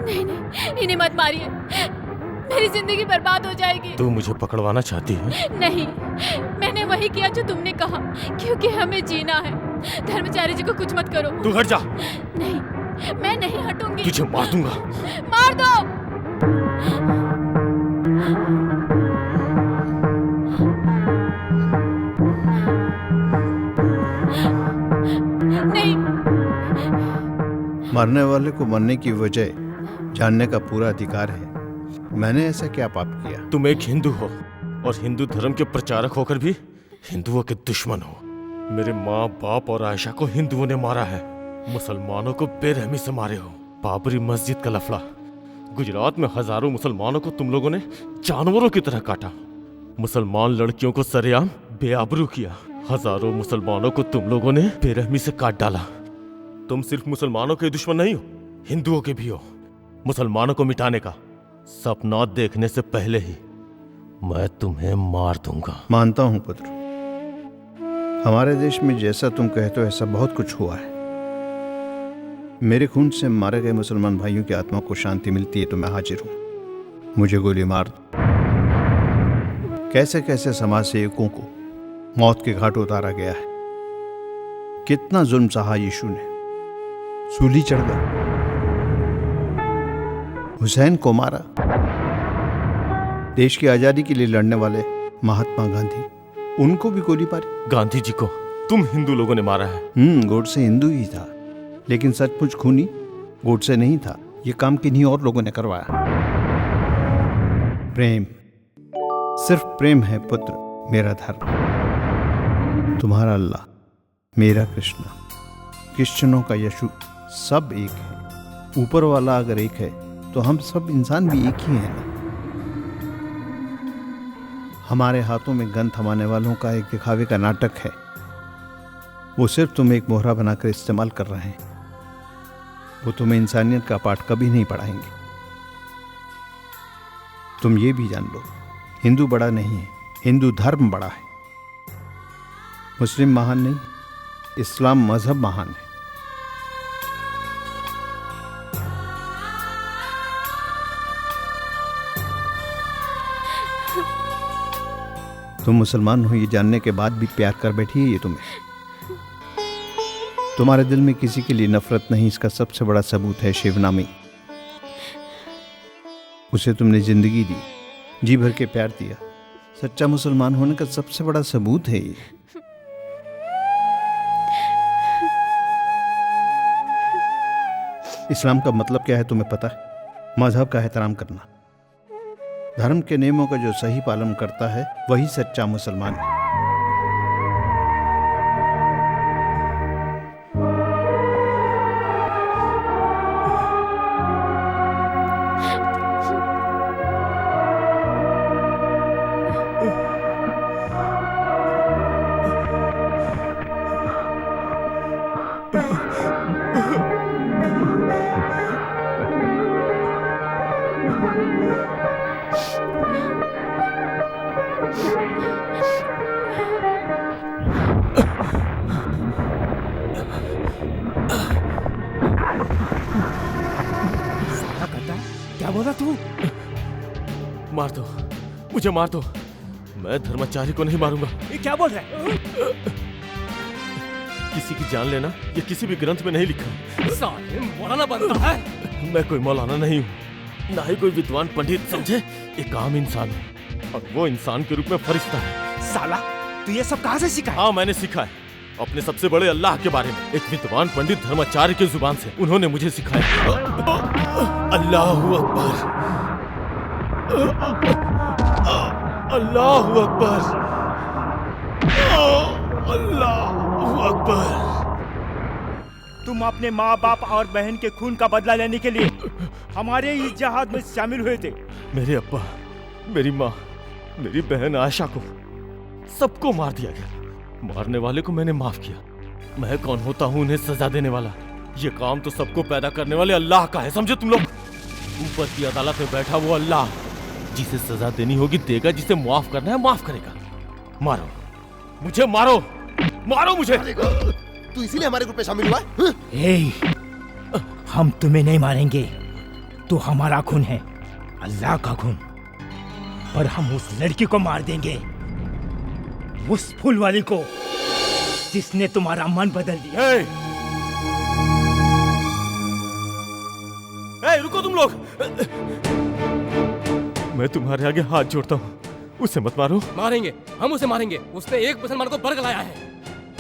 नहीं, इन्हें मत मारिए, मेरी जिंदगी बर्बाद हो जाएगी। तू मुझे पकड़वाना चाहती है? नहीं, मैंने वही किया जो तुमने कहा, क्योंकि हमें जीना है। धर्माचार्य जी को कुछ मत करो। तू हट जा। नहीं, मैं नहीं हटूंगी। तुझे मार दूंगा। मार दो। नहीं। मरने वाले को मरने की वजह जानने का पूरा अधिकार है। मैंने ऐसा क्या पाप किया? तुम एक हिंदू हो और हिंदू धर्म के प्रचारक होकर भी हिंदुओं के दुश्मन हो। मेरे माँ बाप और आयशा को हिंदुओं ने मारा है। मुसलमानों को बेरहमी से मारे हो। बाबरी मस्जिद का लफड़ा, गुजरात में हजारों मुसलमानों को तुम लोगों ने जानवरों की तरह काटा। मुसलमान लड़कियों को सरेआम बेआबरू किया। हजारों मुसलमानों को तुम लोगों ने बेरहमी से काट डाला। तुम सिर्फ मुसलमानों के दुश्मन नहीं हो, हिंदुओं के भी हो। मुसलमानों को मिटाने का सपना देखने से पहले ही मैं तुम्हें मार दूंगा। मानता हूं पुत्र, हमारे देश में जैसा तुम कहते हो ऐसा बहुत कुछ हुआ है। मेरे खून से मारे गए मुसलमान भाइयों की आत्मा को शांति मिलती है तो मैं हाजिर हूं। मुझे गोली मार दो। कैसे कैसे समाज सेवकों को मौत के घाट उतारा गया है। कितना जुल्म सहा यीशु ने। सूली चढ़ गया, हुसैन को मारा। देश की आजादी के लिए लड़ने वाले महात्मा गांधी, उनको भी गोली मारी। गांधी जी को तुम हिंदू लोगों ने मारा है। गोडसे हिंदू ही था, लेकिन सचमुच खूनी गोडसे नहीं था। ये काम किन्हीं और लोगों ने करवाया। प्रेम, सिर्फ प्रेम है पुत्र मेरा धर्म। तुम्हारा अल्लाह, मेरा कृष्ण, क्रिश्चियनों का यीशु, सब एक है। ऊपर वाला अगर एक है तो हम सब इंसान भी एक ही हैं ना। हमारे हाथों में गन थमाने वालों का एक दिखावे का नाटक है। वो सिर्फ तुम्हें एक मोहरा बनाकर इस्तेमाल कर रहे हैं। वो तुम्हें इंसानियत का पाठ कभी नहीं पढ़ाएंगे। तुम ये भी जान लो, हिंदू बड़ा नहीं है, हिंदू धर्म बड़ा है। मुस्लिम महान नहीं, इस्लाम मजहब महान है। तुम मुसलमान हो ये जानने के बाद भी प्यार कर बैठी है ये तुम्हें। तुम्हारे दिल में किसी के लिए नफरत नहीं, इसका सबसे बड़ा सबूत है शिवनामी। उसे तुमने जिंदगी दी, जी भर के प्यार दिया। सच्चा मुसलमान होने का सबसे बड़ा सबूत है ये। इस्लाम का मतलब क्या है तुम्हें पता है? मजहब का एहतराम करना। धर्म के नियमों का जो सही पालन करता है वही सच्चा मुसलमान है। क्या बोला तू? मार दो, मुझे मार दो। मैं धर्माचार्य को नहीं मारूंगा। ये क्या बोल रहा है? किसी की जान लेना ये किसी भी ग्रंथ में नहीं लिखा। साले मौलाना बनता है। मैं कोई मौलाना नहीं हूँ, ना ही कोई विद्वान पंडित, समझे? एक आम इंसान हूँ और वो इंसान के रूप में फरिश्ता है। साला तू ये सब कहाँ से सीखा? हाँ, मैंने सीखा है अपने सबसे बड़े अल्लाह के बारे में। एक विद्वान पंडित धर्माचार्य की जुबान से उन्होंने मुझे सिखाया। अल्लाहु अकबर, अल्लाहु अकबर, अल्लाहु अकबर। तुम अपने माँ बाप और बहन के खून का बदला लेने के लिए हमारे इस जहाद में शामिल हुए थे। मेरे अब्बा, मेरी माँ, मेरी बहन आयशा को सबको मार दिया गया। मारने वाले को मैंने माफ किया। मैं कौन होता हूँ उन्हें सजा देने वाला? ये काम तो सबको पैदा करने वाले अल्लाह का है, समझे तुम लोग? ऊपर की अदालत में बैठा वो अल्लाह, जिसे सजा देनी होगी देगा, जिसे माफ करना है माफ करेगा। मारो मुझे, मारो, मारो मुझे। तू इसीलिए हमारे ग्रुप में शामिल हुआ है? हम तुम्हें नहीं मारेंगे, तो हमारा खून है, अल्लाह का खून। पर हम उस लड़की को मार देंगे, उस फूल वाली को जिसने तुम्हारा मन बदल दिया। रुको तुम लोग, मैं तुम्हारे आगे हाथ जोड़ता हूँ, उसे मत मारो। मारेंगे, हम उसे मारेंगे। उसने एक मुसलमान को बर्ग लाया है।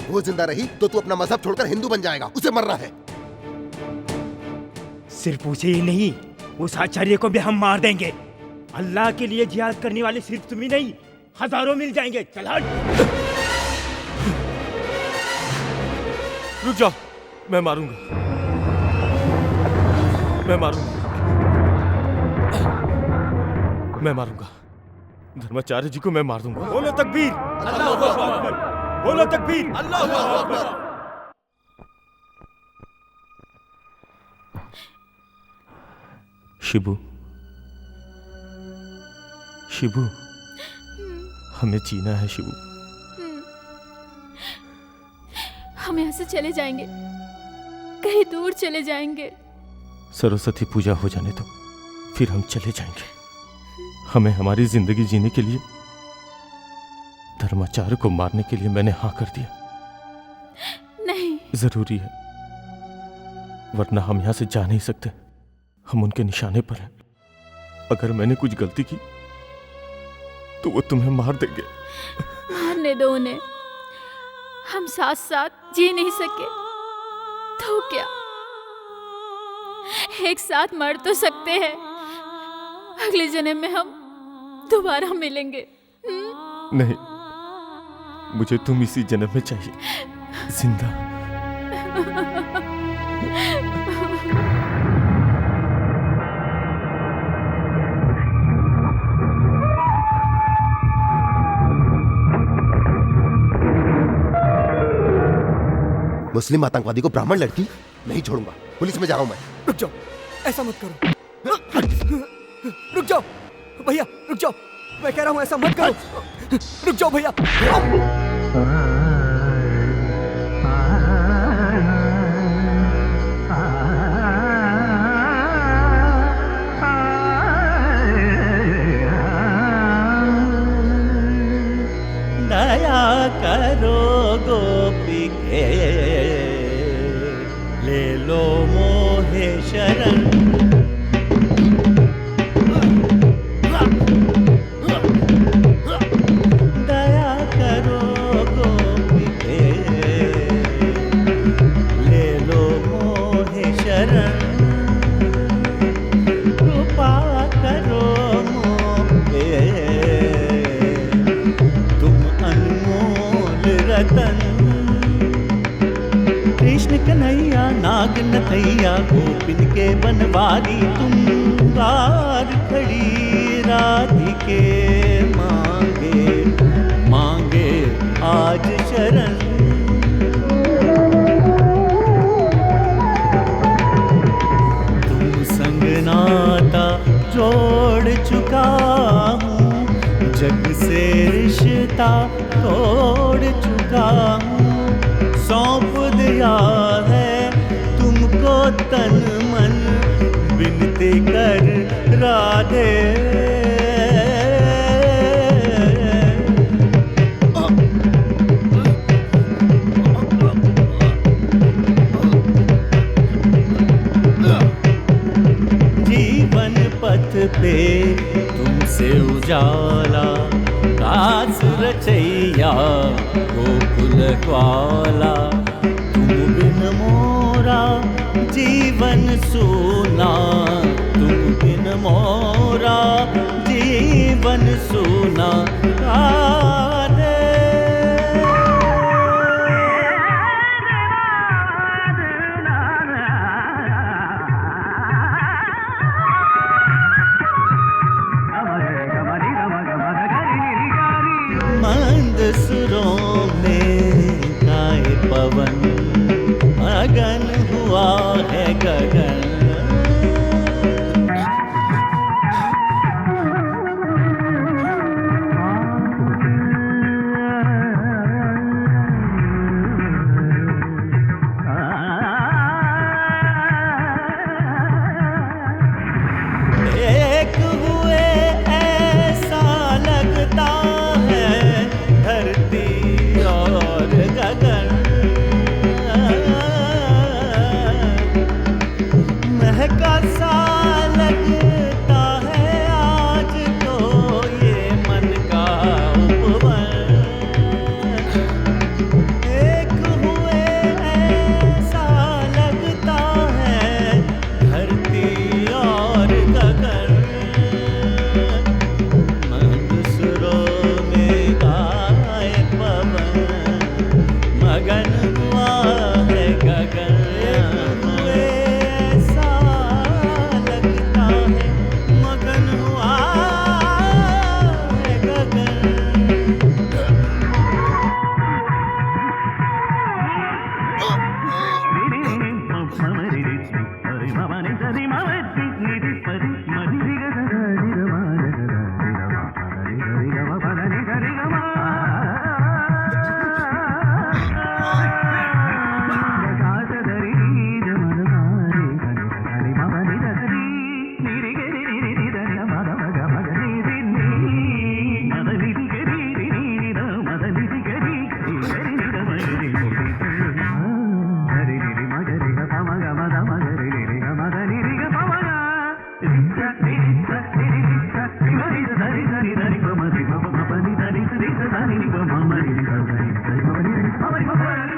वो जिंदा रही तो तू अपना मजहब छोड़कर हिंदू बन जाएगा। उसे मरना है। सिर्फ उसे ही नहीं, उस आचार्य को भी हम मार देंगे। अल्लाह के लिए जिहाद करने वाले सिर्फ तुम ही नहीं, हजारों मिल जाएंगे। चल हट। रुक जाओ, मैं मारूंगा, मैं मारूंगा, मैं मारूंगा। धर्माचार्य जी को मैं मार दूंगा। बोलो तकबीर, अल्लाहू अकबर, बोलो तकबीर, अल्लाहू अकबर। शिबू, शिबू, हमें जीना है शिबू। हम यहाँ से चले जाएंगे, कहीं दूर चले जाएंगे। सरस्वती पूजा हो जाने दो, फिर हम चले जाएंगे। हमें हमारी जिंदगी जीने के लिए, धर्माचार्य को मारने के लिए मैंने हाँ कर दिया। नहीं, जरूरी है, वरना हम यहाँ से जा नहीं सकते। हम उनके निशाने पर हैं। अगर मैंने कुछ गलती की तो वो तुम्हें मार देंगे। मारने दो उन्हें, हम साथ साथ जी नहीं सके तो क्या? एक साथ मर तो सकते हैं, अगले जन्म में हम दोबारा मिलेंगे। नहीं, मुझे तुम इसी जन्म में चाहिए, जिंदा। मुस्लिम आतंकवादी को ब्राह्मण लड़की नहीं छोड़ूंगा। पुलिस में जा रहा हूं मैं। रुक जाओ, ऐसा मत करो। रुक जाओ भैया, रुक जाओ, मैं कह रहा हूं ऐसा मत करो। रुक जाओ भैया। दया करो गोपी के, ले लो मोहे शरण। दया करो गोपी के, ले लो मोहे शरण। कृपा करो मोहे, रतन। कृष्ण कन्हैया नाग नथैया, गोपिन के बनवारी तुम। द्वार खड़ी राधिके मांगे, मांगे आज शरण। तुम संग नाता जोड़ चुका हूँ, जग से रिश्ता तोड़ चुका हूँ। सौंप दिया है तुमको तन मन, विनती कर राधे। जीवन पथ पे तुमसे उजाला, दास रचैया गोकुल ग्वाला। तुम बिन मोरा जीवन सूना, तुम बिन मोरा जीवन सूना। राधे मंद सुरों में गाए पवन, मगन हुआ है गगन। एक हुए ऐसा लगता है धरती और गगन। महका सा लगता है आज तो ये मन का उपवन। एक हुए ऐसा लगता है धरती और गगन। मंद सुरों में गाए पवन, मगन हुआ है गगन। ऐसा लगता है मगन हुआ है गगन।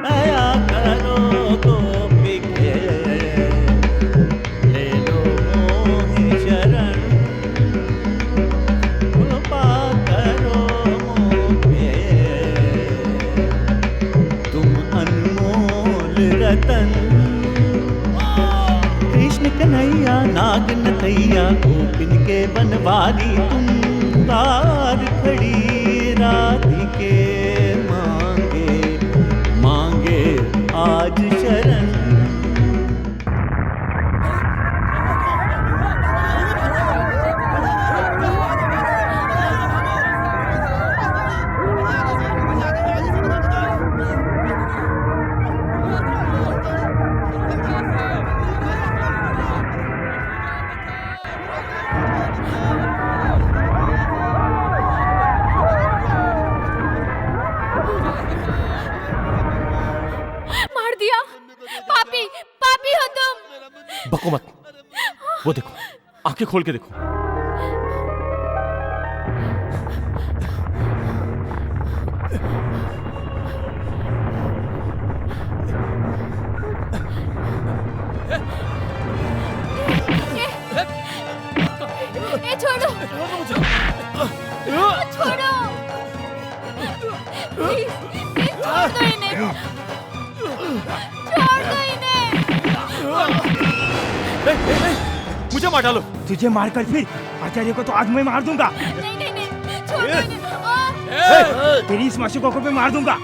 दया करो गोपी के, ले लो कैया गोपिन के बनवारी तुम तार खड़ी राधिके मांगे मांगे आज शरण। मार दिया। पापी पापी हो तुम। बको मत, वो देखो, आंखें खोल के देखो। ए छोड़ो मुझे, छोड़ो प्लीज, छोड़ दो इन्हें, छोड़ दो इन्हें। मुझे मार डालो। तुझे मारकर फिर आचार्य को तो आज मैं मार दूंगा। नहीं नहीं नहीं, छोड़ दो इन्हें। तेरी इस मासूकों को मैं मार दूंगा।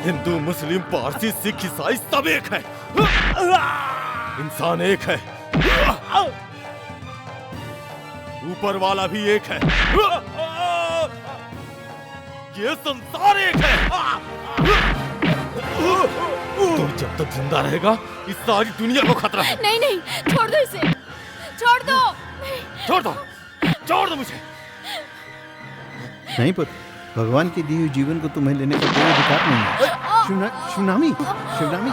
हिंदू मुस्लिम पारसी सिख ईसाई सब एक है, इंसान एक है, ऊपर वाला भी एक है, ये संसार एक है। तो जब तक जिंदा रहेगा इस सारी दुनिया को खतरा है। नहीं नहीं, छोड़ दो इसे, छोड़ दो। छोड़ दो, छोड़ दो मुझे। नहीं पुत्र, भगवान के दिए हुए जीवन को तुम्हें लेने का कोई अधिकार नहीं है। शिवनामी, शिवनामी।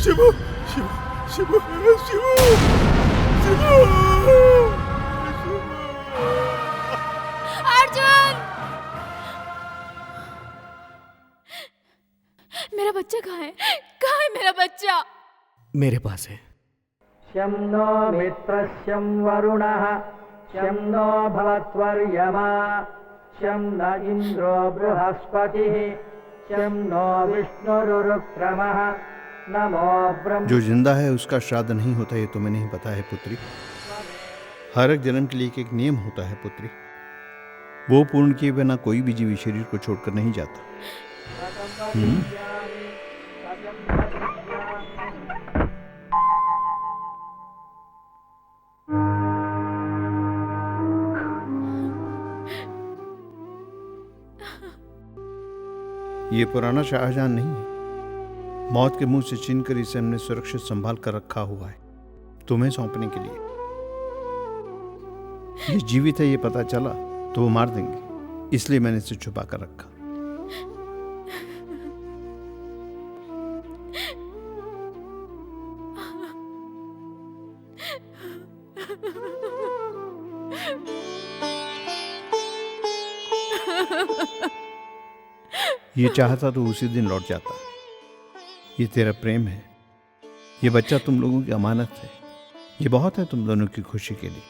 शिवू, शिवू, शिवू, शिवू, शिवू। अर्जुन, मेरा बच्चा कहाँ है? कहाँ है मेरा बच्चा? मेरे पास है। शं नो मित्रस्यं वरुणः शं नो भवत्वर्यमा शं न इन्द्रो बृहस्पतिः शं नो विष्णुरुक्रमः नमो ब्रह्म। जो जिंदा है उसका श्राद्ध नहीं होता, ये तुम्हें नहीं पता है पुत्री। हर एक जन्म के लिए एक नियम होता है पुत्री, वो पूर्ण किए बिना कोई भी जीवी शरीर को छोड़कर नहीं जाता। ये पुराना शाहजहां नहीं है। मौत के मुंह से छीनकर इसे हमने सुरक्षित संभाल कर रखा हुआ है तुम्हें सौंपने के लिए। ये जीवित है ये पता चला तो वो मार देंगे, इसलिए मैंने इसे छुपा कर रखा। ये चाहता तो उसी दिन लौट जाता। ये तेरा प्रेम है, ये बच्चा तुम लोगों की अमानत है, ये बहुत है तुम दोनों की खुशी के लिए।